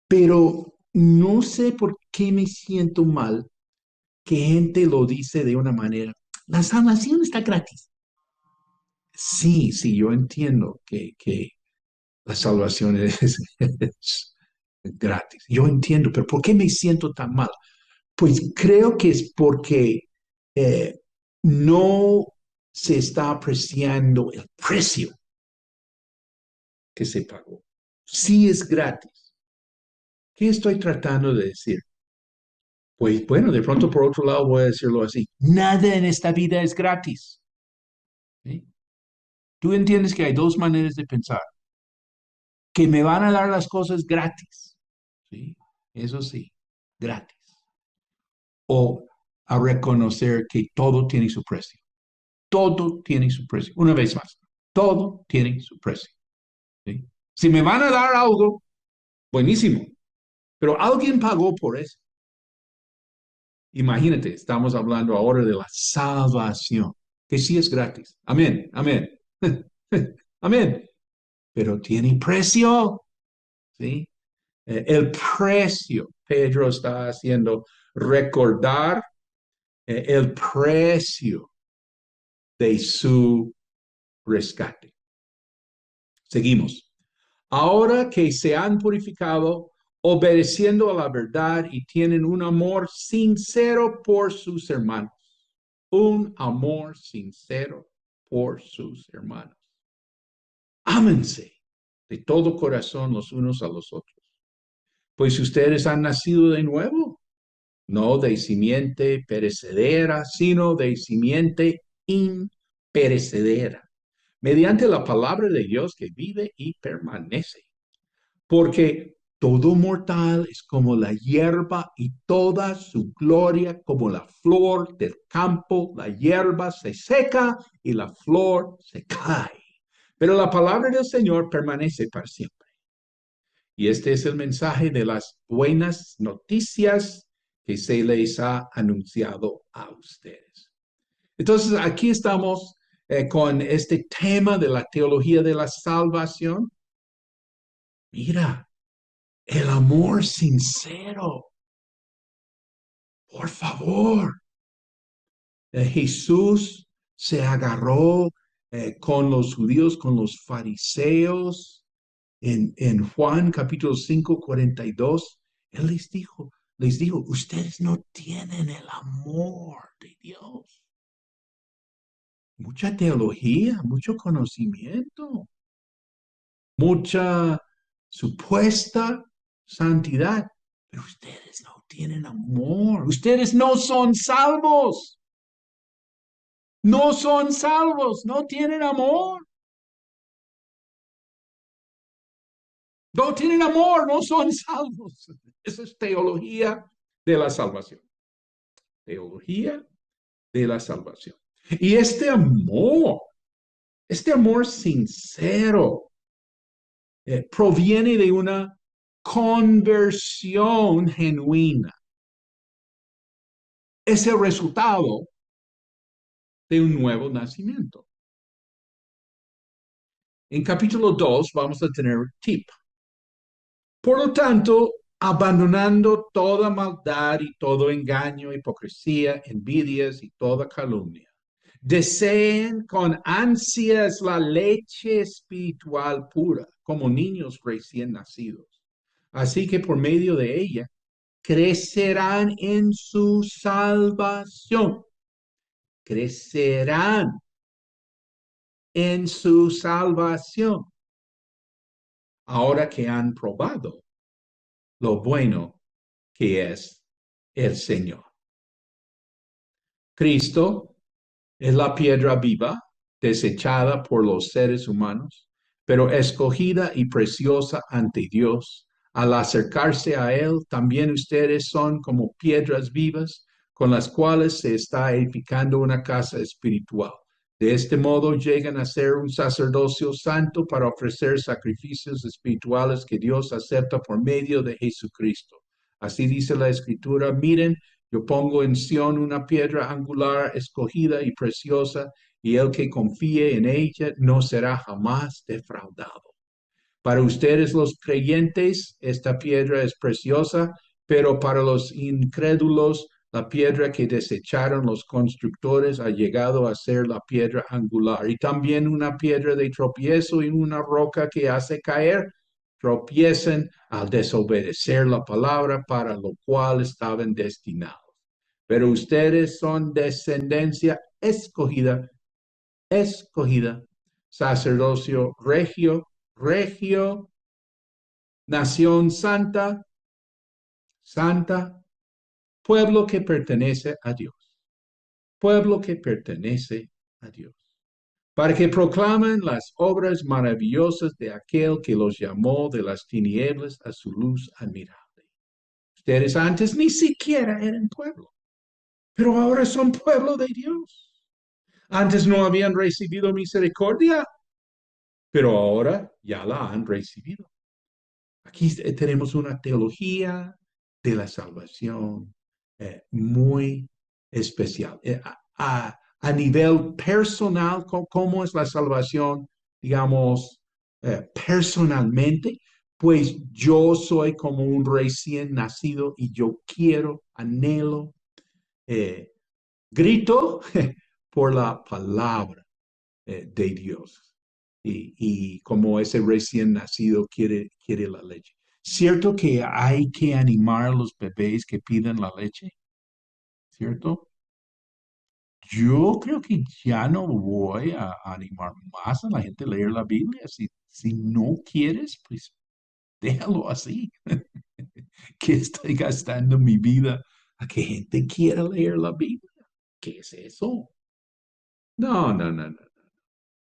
pero no sé por qué me siento mal que gente lo dice de una manera, la salvación está gratis. Sí, sí, yo entiendo que la salvación es gratis. Yo entiendo, pero ¿por qué me siento tan mal? Pues creo que es porque eh, no se está apreciando el precio que se pagó. Sí es gratis. ¿Qué estoy tratando de decir? Pues bueno, de pronto por otro lado voy a decirlo así. Nada en esta vida es gratis. ¿Sí? Tú entiendes que hay dos maneras de pensar. Que me van a dar las cosas gratis. ¿Sí? Eso sí, gratis. O a reconocer que todo tiene su precio. Todo tiene su precio. Una vez más, todo tiene su precio. ¿Sí? Si me van a dar algo, buenísimo, pero alguien pagó por eso. Imagínate, estamos hablando ahora de la salvación, que sí es gratis. Amén, amén. Amén. Pero tiene precio, ¿sí? El precio, Pedro está haciendo recordar el precio de su rescate. Seguimos. Ahora que se han purificado, obedeciendo a la verdad y tienen un amor sincero por sus hermanos. Un amor sincero por sus hermanos. Ámense de todo corazón los unos a los otros. Pues ustedes han nacido de nuevo, no de simiente perecedera, sino de simiente imperecedera, mediante la palabra de Dios que vive y permanece. Porque todo mortal es como la hierba y toda su gloria como la flor del campo. La hierba se seca y la flor se cae. Pero la palabra del Señor permanece para siempre. Y este es el mensaje de las buenas noticias que se les ha anunciado a ustedes. Entonces, aquí estamos con este tema de la teología de la salvación. Mira, el amor sincero, por favor. Jesús se agarró con los judíos, con los fariseos, en Juan capítulo 5 42, él les dijo, ustedes no tienen el amor de Dios. Mucha teología, mucho conocimiento, mucha supuesta santidad, pero ustedes no tienen amor. Ustedes no son salvos. No son salvos, no tienen amor. No tienen amor, no son salvos. Esa es teología de la salvación. Teología de la salvación. Y este amor sincero, proviene de una conversión genuina. Es el resultado de un nuevo nacimiento. En capítulo 2 vamos a tener tip. Por lo tanto, abandonando toda maldad y todo engaño, hipocresía, envidias y toda calumnia, deseen con ansias la leche espiritual pura, como niños recién nacidos. Así que por medio de ella crecerán en su salvación. Crecerán en su salvación. Ahora que han probado lo bueno que es el Señor. Cristo es la piedra viva, desechada por los seres humanos, pero escogida y preciosa ante Dios. Al acercarse a Él, también ustedes son como piedras vivas con las cuales se está edificando una casa espiritual. De este modo llegan a ser un sacerdocio santo para ofrecer sacrificios espirituales que Dios acepta por medio de Jesucristo. Así dice la Escritura, miren, yo pongo en Sión una piedra angular escogida y preciosa, y el que confíe en ella no será jamás defraudado. Para ustedes los creyentes, esta piedra es preciosa, pero para los incrédulos, la piedra que desecharon los constructores ha llegado a ser la piedra angular y también una piedra de tropiezo y una roca que hace caer. Tropiecen al desobedecer la palabra para lo cual estaban destinados. Pero ustedes son descendencia escogida, sacerdocio regio, nación santa, pueblo que pertenece a Dios, pueblo que pertenece a Dios, para que proclamen las obras maravillosas de aquel que los llamó de las tinieblas a su luz admirable. Ustedes antes ni siquiera eran pueblo, pero ahora son pueblo de Dios. Antes no habían recibido misericordia, pero ahora ya la han recibido. Aquí tenemos una teología de la salvación muy especial. a nivel personal, ¿cómo es la salvación, digamos, personalmente? Pues yo soy como un recién nacido y yo quiero, anhelo, eh, grito por la palabra de Dios. Y como ese recién nacido quiere la leche. ¿Cierto que hay que animar a los bebés que piden la leche? ¿Cierto? Yo creo que ya no voy a animar más a la gente a leer la Biblia. Si no quieres, pues déjalo así. ¿Qué estoy gastando mi vida a que gente quiera leer la Biblia? ¿Qué es eso? No, no, no, no.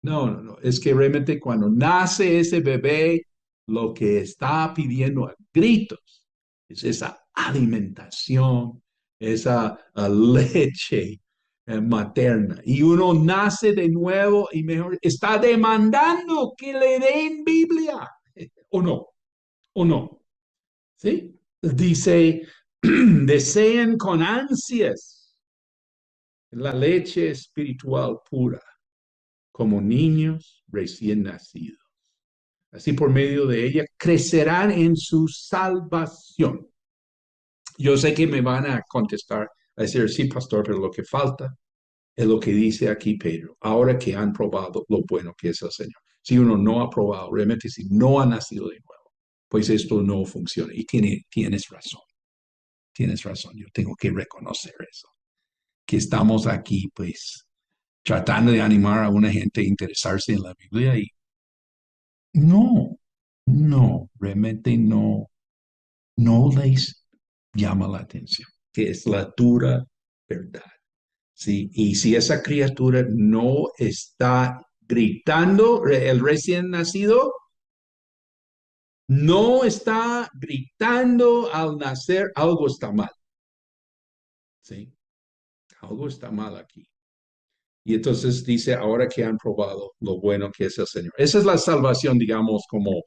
No, no, no. Es que realmente cuando nace ese bebé, lo que está pidiendo a gritos es esa alimentación, esa leche materna. Y uno nace de nuevo y mejor está demandando que le den Biblia. ¿O no? ¿O no? ¿Sí? Dice, deseen con ansias la leche espiritual pura como niños recién nacidos. Así por medio de ella crecerán en su salvación. Yo sé que me van a contestar, a decir, sí, pastor, pero lo que falta es lo que dice aquí Pedro, ahora que han probado lo bueno que es el Señor. Si uno no ha probado, realmente si no ha nacido de nuevo, pues esto no funciona. Y tienes razón, yo tengo que reconocer eso, que estamos aquí pues tratando de animar a una gente a interesarse en la Biblia y no, no, realmente no les llama la atención, que es la dura verdad. ¿Sí? Y si esa criatura no está gritando, el recién nacido no está gritando al nacer, algo está mal. ¿Sí? Algo está mal aquí. Y entonces dice, ahora que han probado lo bueno que es el Señor. Esa es la salvación, digamos, como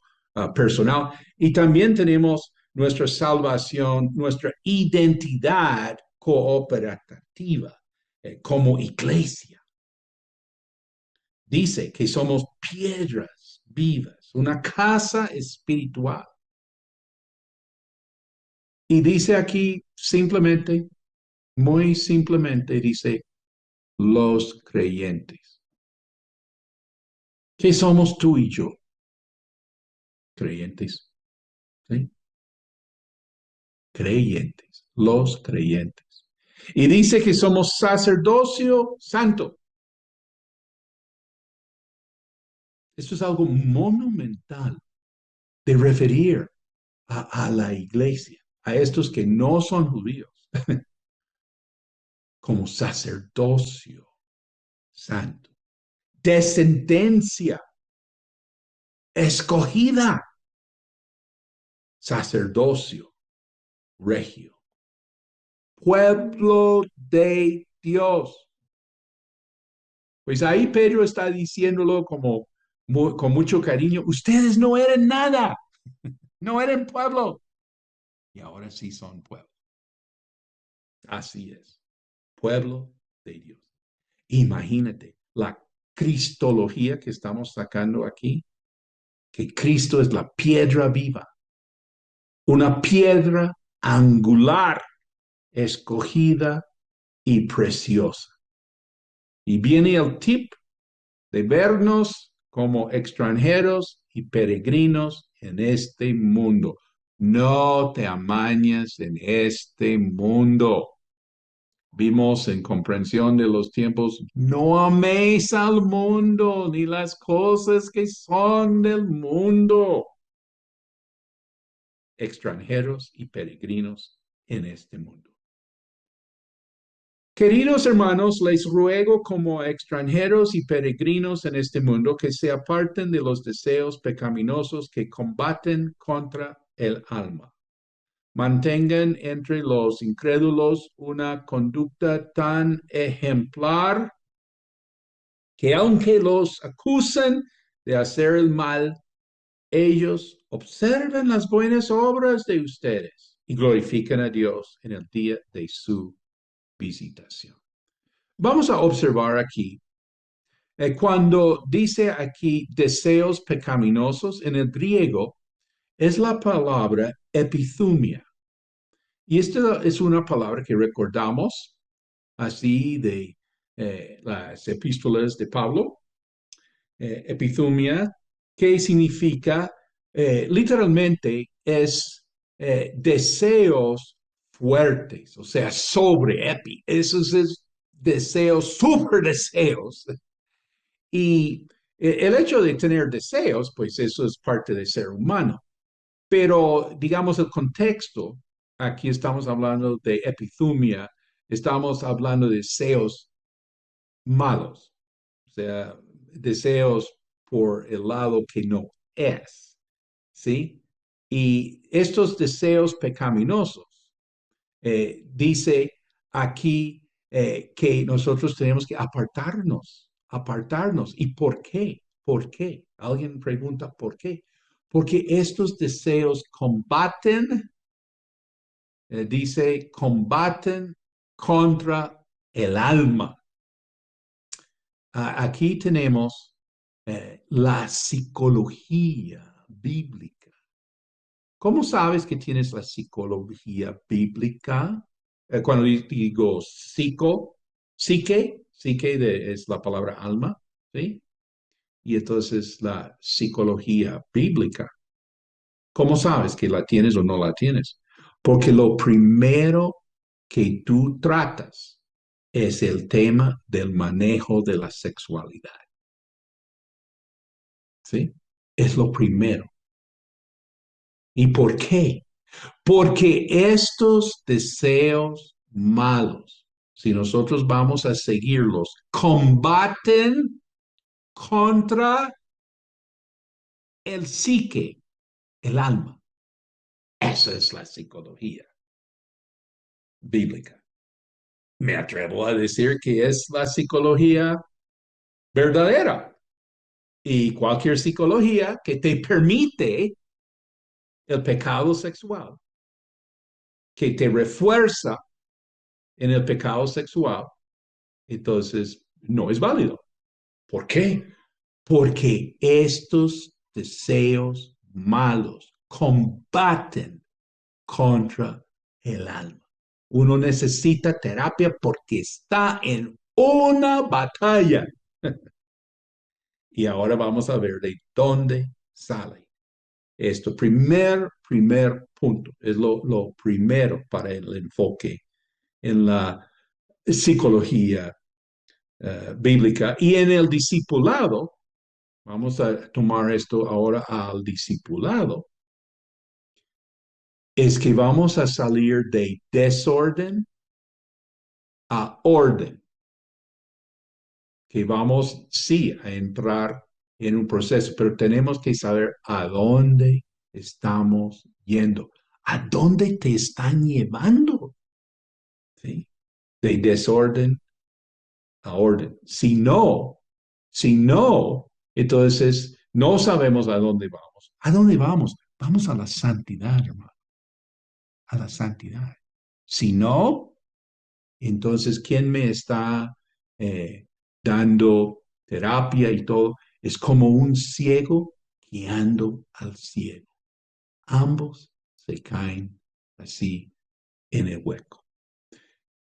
personal. Y también tenemos nuestra salvación, nuestra identidad cooperativa como iglesia. Dice que somos piedras vivas, una casa espiritual. Y dice aquí simplemente, muy simplemente, dice los creyentes. ¿Qué somos tú y yo? Creyentes. ¿Sí? Creyentes, los creyentes. Y dice que somos sacerdocio santo. Esto es algo monumental de referir a la iglesia, a estos que no son judíos, como sacerdocio santo. Descendencia escogida, sacerdocio regio, pueblo de Dios. Pues ahí Pedro está diciéndolo como con mucho cariño, ustedes no eran nada, no eran pueblo, y ahora sí son pueblo. Así es, pueblo de Dios. Imagínate la cristología que estamos sacando aquí, que Cristo es la piedra viva, una piedra angular, escogida y preciosa. Y viene el tip de vernos como extranjeros y peregrinos en este mundo. No te amañes en este mundo. Vimos en comprensión de los tiempos, no améis al mundo ni las cosas que son del mundo. Extranjeros y peregrinos en este mundo. Queridos hermanos, les ruego como extranjeros y peregrinos en este mundo que se aparten de los deseos pecaminosos que combaten contra el alma. Mantengan entre los incrédulos una conducta tan ejemplar que aunque los acusen de hacer el mal, ellos observen las buenas obras de ustedes y glorifican a Dios en el día de su visitación. vamos a observar aquí, cuando dice aquí deseos pecaminosos en el griego, es la palabra epithumia. Y esta es una palabra que recordamos así de las epístolas de Pablo, epithumia, que significa literalmente es deseos fuertes, o sea, sobre epi, esos es deseos, super deseos. Y el hecho de tener deseos, pues eso es parte del ser humano. Pero digamos el contexto, aquí estamos hablando de epithumia, estamos hablando de deseos malos, o sea, deseos por el lado que no es, ¿sí? Y estos deseos pecaminosos, dice aquí que nosotros tenemos que apartarnos, apartarnos. ¿Y por qué? ¿Por qué? Alguien pregunta, ¿por qué? Porque estos deseos combaten, dice, combaten contra el alma. Aquí tenemos la psicología bíblica. ¿Cómo sabes que tienes la psicología bíblica? Cuando digo psique es la palabra alma, ¿sí? Y entonces la psicología bíblica. ¿Cómo sabes que la tienes o no la tienes? Porque lo primero que tú tratas es el tema del manejo de la sexualidad, ¿sí? Es lo primero. ¿Y por qué? Porque estos deseos malos, si nosotros vamos a seguirlos, combaten contra el psique, el alma. Esa es la psicología bíblica. Me atrevo a decir que es la psicología verdadera y cualquier psicología que te permite el pecado sexual, que te refuerza en el pecado sexual, entonces no es válido. ¿Por qué? Porque estos deseos malos combaten contra el alma. Uno necesita terapia porque está en una batalla. Y ahora vamos a ver de dónde sale esto. Primer punto, es lo primero para el enfoque en la psicología bíblica y en el discipulado. Vamos a tomar esto ahora al discipulado. Es que vamos a salir de desorden a orden, que vamos, sí, a entrar en un proceso, pero tenemos que saber a dónde estamos yendo, a dónde te están llevando, ¿sí? De desorden a orden. Si no, entonces no sabemos a dónde vamos. ¿A dónde vamos? Vamos a la santidad, hermano, a la santidad. Si no, entonces, ¿quién me está dando terapia y todo? Es como un ciego guiando al ciego. Ambos se caen así en el hueco.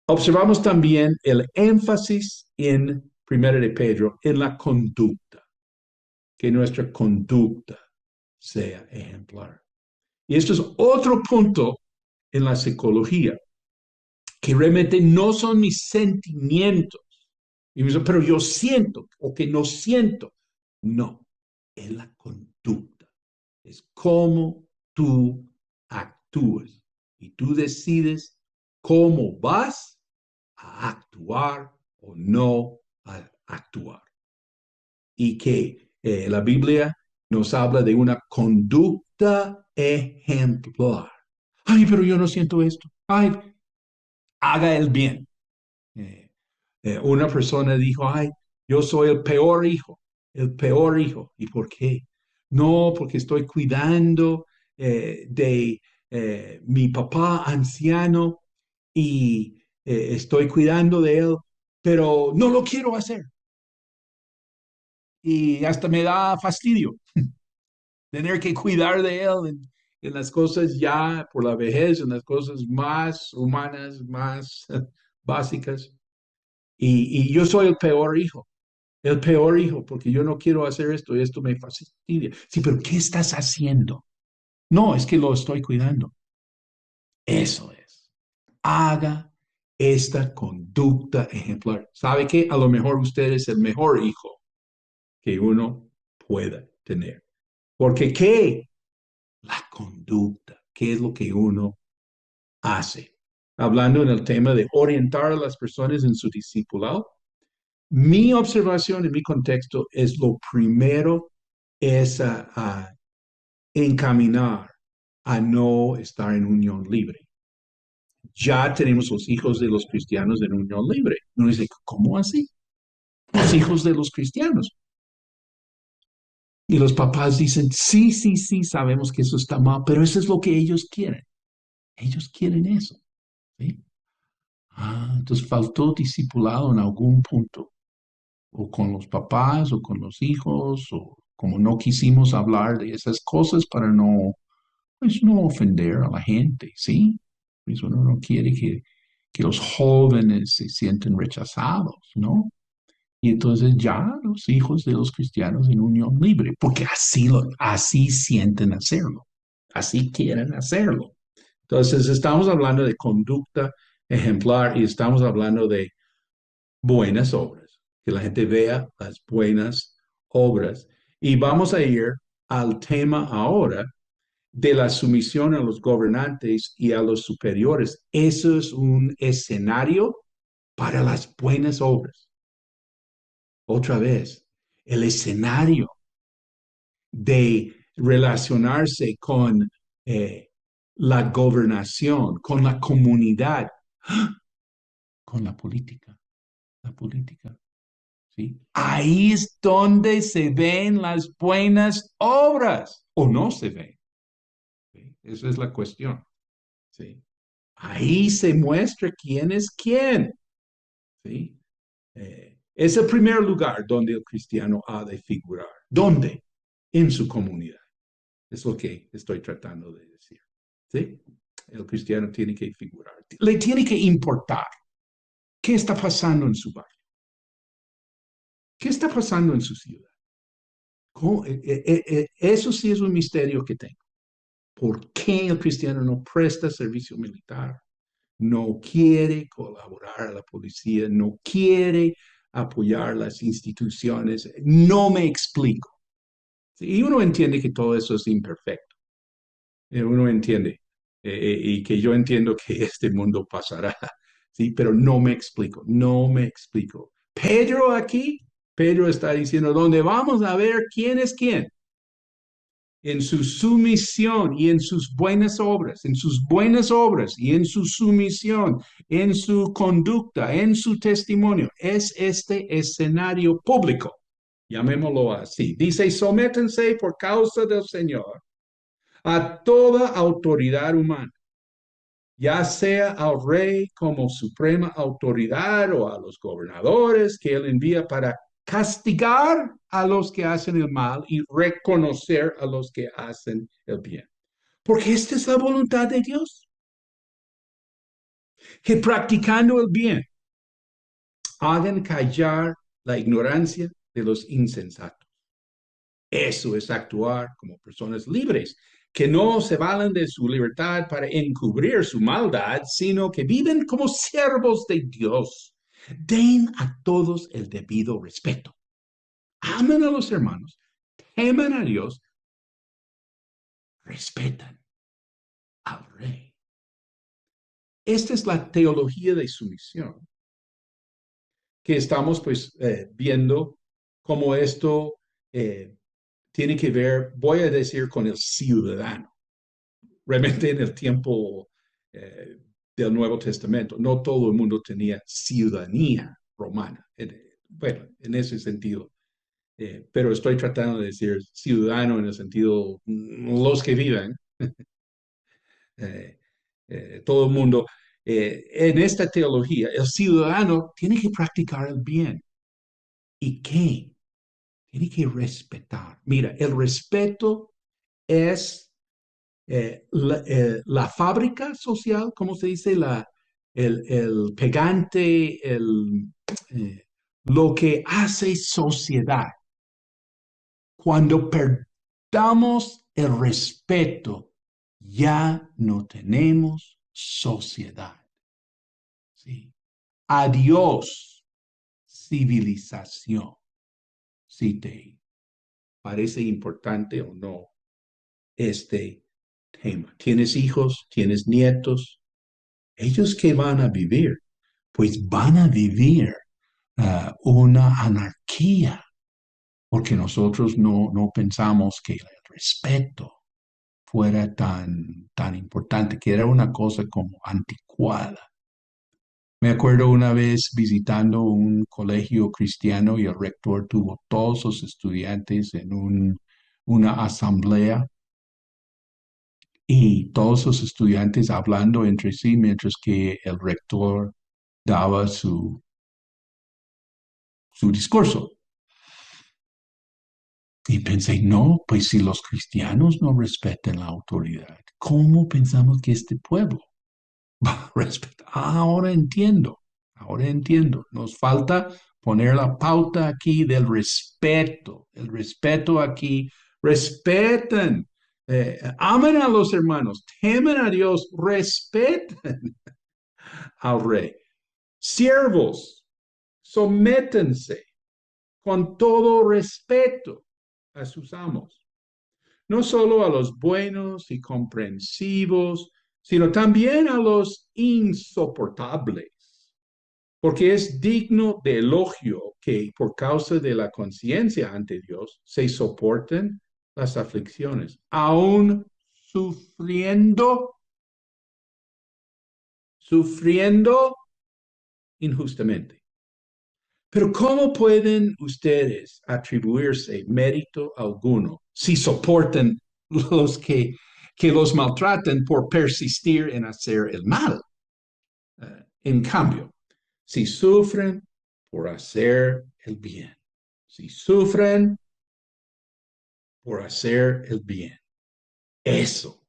Observamos también el énfasis en Primera de Pedro en la conducta, que nuestra conducta sea ejemplar. Y esto es otro punto en la psicología, que realmente no son mis sentimientos. Y me dice, pero yo siento o que no siento. No, es la conducta. Es cómo tú actúas. Y tú decides cómo vas a actuar o no a actuar. Y que la Biblia nos habla de una conducta ejemplar. Ay, pero yo no siento esto. Ay, haga el bien. Eh, una persona dijo, ay, yo soy el peor hijo, el peor hijo. ¿Y por qué? No, porque estoy cuidando de mi papá anciano y estoy cuidando de él, pero no lo quiero hacer. Y hasta me da fastidio tener que cuidar de él en las cosas ya por la vejez, en las cosas más humanas, más básicas. Y yo soy el peor hijo, porque yo no quiero hacer esto y esto me fastidia. Sí, pero ¿qué estás haciendo? No, es que lo estoy cuidando. Eso es. Haga esta conducta ejemplar. ¿Sabe qué? A lo mejor usted es el mejor hijo que uno pueda tener. Porque ¿qué? La conducta. ¿Qué es lo que uno hace? Hablando en el tema de orientar a las personas en su discipulado, mi observación en mi contexto es lo primero es a encaminar a no estar en unión libre. Ya tenemos los hijos de los cristianos en unión libre. Uno dice, ¿cómo así? Los hijos de los cristianos. Y los papás dicen, sí, sí, sí, sabemos que eso está mal, pero eso es lo que ellos quieren. Ellos quieren eso. ¿Sí? Entonces faltó discipulado en algún punto, o con los papás, o con los hijos, o como no quisimos hablar de esas cosas para no, pues no ofender a la gente, ¿sí? Pues uno no quiere que los jóvenes se sienten rechazados, ¿no? Y entonces ya los hijos de los cristianos en unión libre, porque así sienten hacerlo, así quieren hacerlo. Entonces estamos hablando de conducta ejemplar y estamos hablando de buenas obras, que la gente vea las buenas obras. Y vamos a ir al tema ahora de la sumisión a los gobernantes y a los superiores. Eso es un escenario para las buenas obras. Otra vez, el escenario de relacionarse con la gobernación, con la comunidad, con la política, ¿sí? Ahí es donde se ven las buenas obras o no se ven, ¿sí? Esa es la cuestión, ¿sí? Ahí se muestra quién es quién, ¿sí? Es el primer lugar donde el cristiano ha de figurar. ¿Dónde? En su comunidad. Es lo que estoy tratando de decir. ¿Sí? El cristiano tiene que figurar. Le tiene que importar qué está pasando en su barrio. ¿Qué está pasando en su ciudad? Eso sí es un misterio que tengo. ¿Por qué el cristiano no presta servicio militar? No quiere colaborar a la policía, no quiere apoyar las instituciones. No me explico. Y uno entiende que todo eso es imperfecto. Uno entiende. Y que yo entiendo que este mundo pasará. Sí, pero no me explico, no me explico. Pedro aquí, Pedro está diciendo, ¿dónde vamos a ver quién es quién? En su sumisión y en sus buenas obras, en sus buenas obras y en su sumisión, en su conducta, en su testimonio. Es este escenario público, llamémoslo así. Dice, sométense por causa del Señor a toda autoridad humana, ya sea al rey como suprema autoridad o a los gobernadores que él envía para castigar a los que hacen el mal y reconocer a los que hacen el bien. Porque esta es la voluntad de Dios, que practicando el bien hagan callar la ignorancia de los insensatos. Eso es actuar como personas libres, que no se valen de su libertad para encubrir su maldad, sino que viven como siervos de Dios. Den a todos el debido respeto. Amen a los hermanos, teman a Dios, respetan al rey. Esta es la teología de sumisión que estamos pues viendo como esto tiene que ver, voy a decir, con el ciudadano. Realmente en el tiempo del Nuevo Testamento, no todo el mundo tenía ciudadanía romana. Bueno, en ese sentido. Pero estoy tratando de decir ciudadano en el sentido, los que viven, todo el mundo. En esta teología, el ciudadano tiene que practicar el bien. ¿Y qué? Tiene que respetar. Mira, el respeto es la fábrica social, ¿cómo se dice? El pegante, lo que hace sociedad. Cuando perdamos el respeto, ya no tenemos sociedad. ¿Sí? Adiós, civilización. Si te parece importante o no este tema. ¿Tienes hijos? ¿Tienes nietos? ¿Ellos qué van a vivir? Pues van a vivir una anarquía, porque nosotros no pensamos que el respeto fuera tan importante, que era una cosa como anticuada. Me acuerdo una vez visitando un colegio cristiano y el rector tuvo todos los estudiantes en una asamblea y todos los estudiantes hablando entre sí mientras que el rector daba su discurso. Y pensé, no, pues si los cristianos no respetan la autoridad, ¿cómo pensamos que este pueblo va a respetar? Ahora entiendo, ahora entiendo. Nos falta poner la pauta aquí del respeto, el respeto aquí. Respeten, amen a los hermanos, temen a Dios, respeten al rey. Siervos, sométense con todo respeto a sus amos, no solo a los buenos y comprensivos, sino también a los insoportables, porque es digno de elogio que por causa de la conciencia ante Dios se soporten las aflicciones, aún sufriendo injustamente. Pero ¿cómo pueden ustedes atribuirse mérito alguno si soportan los que los maltratan por persistir en hacer el mal? En cambio, si sufren por hacer el bien, si sufren por hacer el bien, eso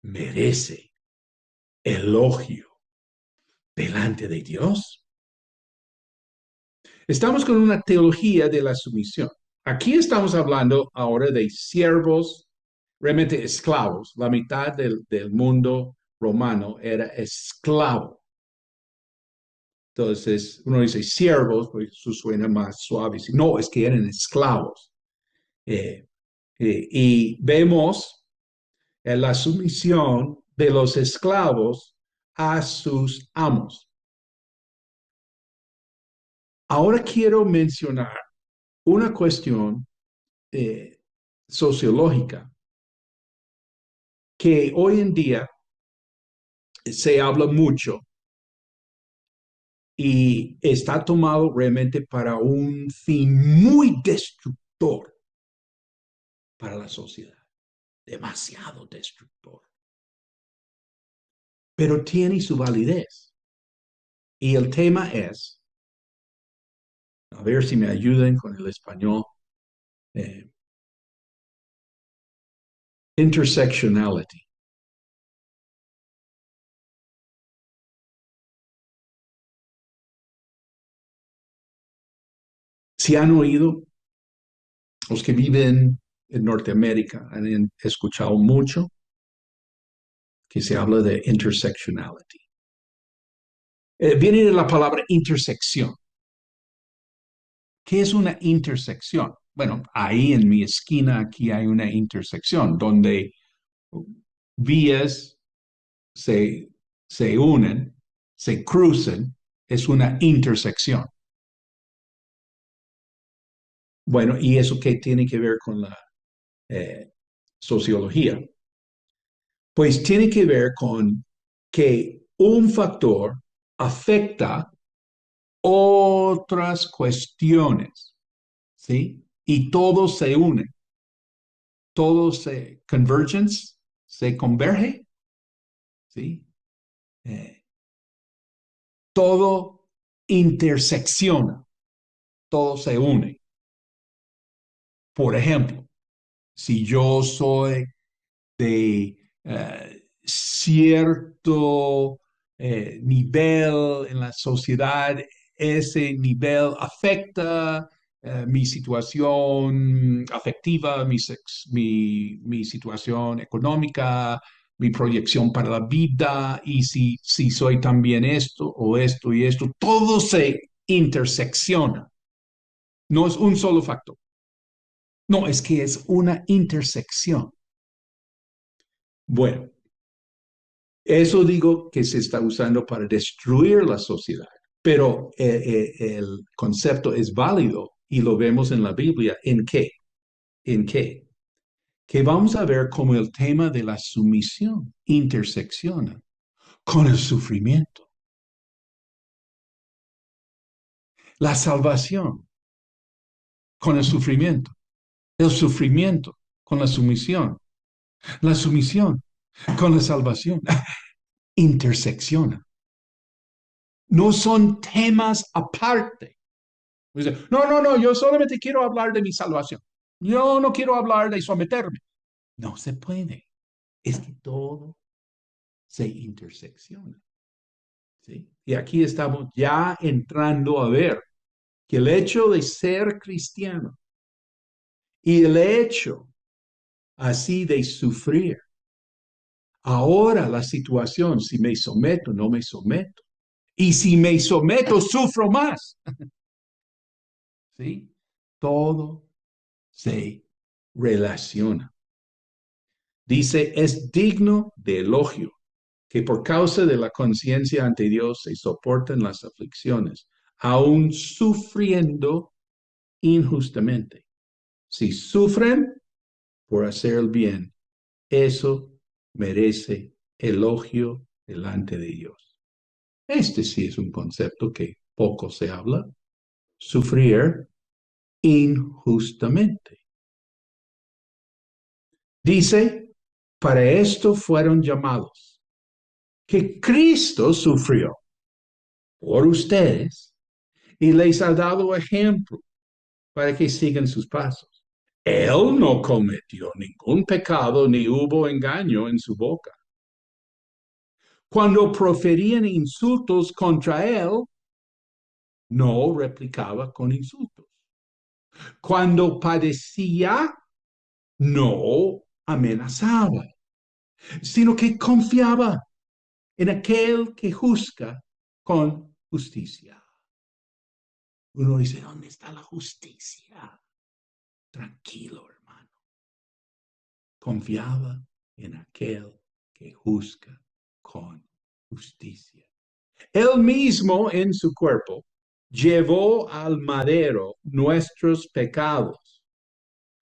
merece elogio delante de Dios. Estamos con una teología de la sumisión. Aquí estamos hablando ahora de siervos, realmente esclavos. La mitad del mundo romano era esclavo. Entonces, uno dice siervos, pues eso suena más suave. No, es que eran esclavos. Y vemos la sumisión de los esclavos a sus amos. Ahora quiero mencionar una cuestión eh, sociológica que hoy en día se habla mucho y está tomado realmente para un fin muy destructor para la sociedad, demasiado destructor, pero tiene su validez. Y el tema es, a ver si me ayudan con el español, eh, intersectionality. Si han oído, los que viven en Norteamérica han escuchado mucho que se habla de intersectionality. Viene de la palabra intersección. ¿Qué es una intersección? Bueno, ahí en mi esquina, aquí hay una intersección donde vías se, se unen, se cruzan, es una intersección. Bueno, ¿y eso qué tiene que ver con la sociología? Pues tiene que ver con que un factor afecta otras cuestiones, ¿sí? Y todos se unen, todos se convergence, se converge, ¿sí? todo intersecciona, todo se une. Por ejemplo, si yo soy de cierto nivel en la sociedad, ese nivel afecta mi situación afectiva, mi situación económica, mi proyección para la vida, y si soy también esto o esto y esto, todo se intersecciona. No es un solo factor. No, es que es una intersección. Bueno, eso digo que se está usando para destruir la sociedad, pero el concepto es válido y lo vemos en la Biblia. ¿En qué? ¿En qué? Que vamos a ver cómo el tema de la sumisión intersecciona con el sufrimiento, la salvación con el sufrimiento con la sumisión con la salvación. Intersecciona. No son temas aparte. Dice, no, no, no, yo solamente quiero hablar de mi salvación. Yo no quiero hablar de someterme. No se puede. Es que todo se intersecciona. ¿Sí? Y aquí estamos ya entrando a ver que el hecho de ser cristiano y el hecho así de sufrir, ahora la situación, si me someto, no me someto. Y si me someto, sufro más. ¿Sí? Todo se relaciona. Dice, es digno de elogio que por causa de la conciencia ante Dios se soportan las aflicciones, aun sufriendo injustamente. Si sufren por hacer el bien, eso merece elogio delante de Dios. Este sí es un concepto que poco se habla. Sufrir injustamente. Dice, para esto fueron llamados, que Cristo sufrió por ustedes y les ha dado ejemplo para que sigan sus pasos. Él no cometió ningún pecado ni hubo engaño en su boca. Cuando proferían insultos contra él, no replicaba con insultos. Cuando padecía, no amenazaba, sino que confiaba en aquel que juzga con justicia. Uno dice, ¿dónde está la justicia? Tranquilo, hermano. Confiaba en aquel que juzga con justicia. Él mismo en su cuerpo llevó al madero nuestros pecados,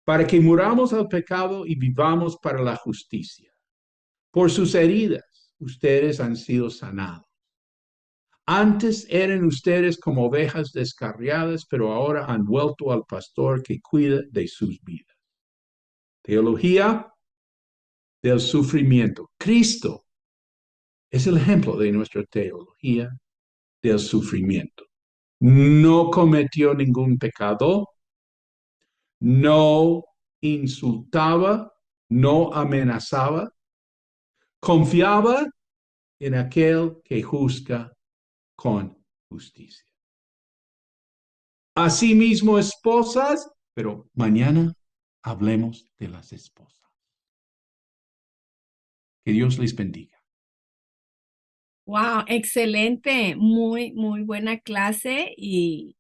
para que muramos al pecado y vivamos para la justicia. Por sus heridas, ustedes han sido sanados. Antes eran ustedes como ovejas descarriadas, pero ahora han vuelto al pastor que cuida de sus vidas. Teología del sufrimiento. Cristo es el ejemplo de nuestra teología del sufrimiento. No cometió ningún pecado, no insultaba, no amenazaba, confiaba en aquel que juzga con justicia. Asimismo, esposas, pero mañana hablemos de las esposas. Que Dios les bendiga. Wow, excelente, muy, muy buena clase y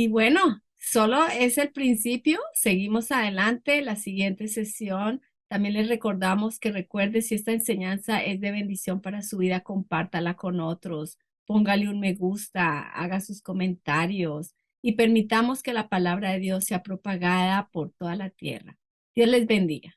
bueno, solo es el principio, seguimos adelante, la siguiente sesión. También les recordamos que recuerde si esta enseñanza es de bendición para su vida, compártala con otros, póngale un me gusta, haga sus comentarios y permitamos que la palabra de Dios sea propagada por toda la tierra. Dios les bendiga.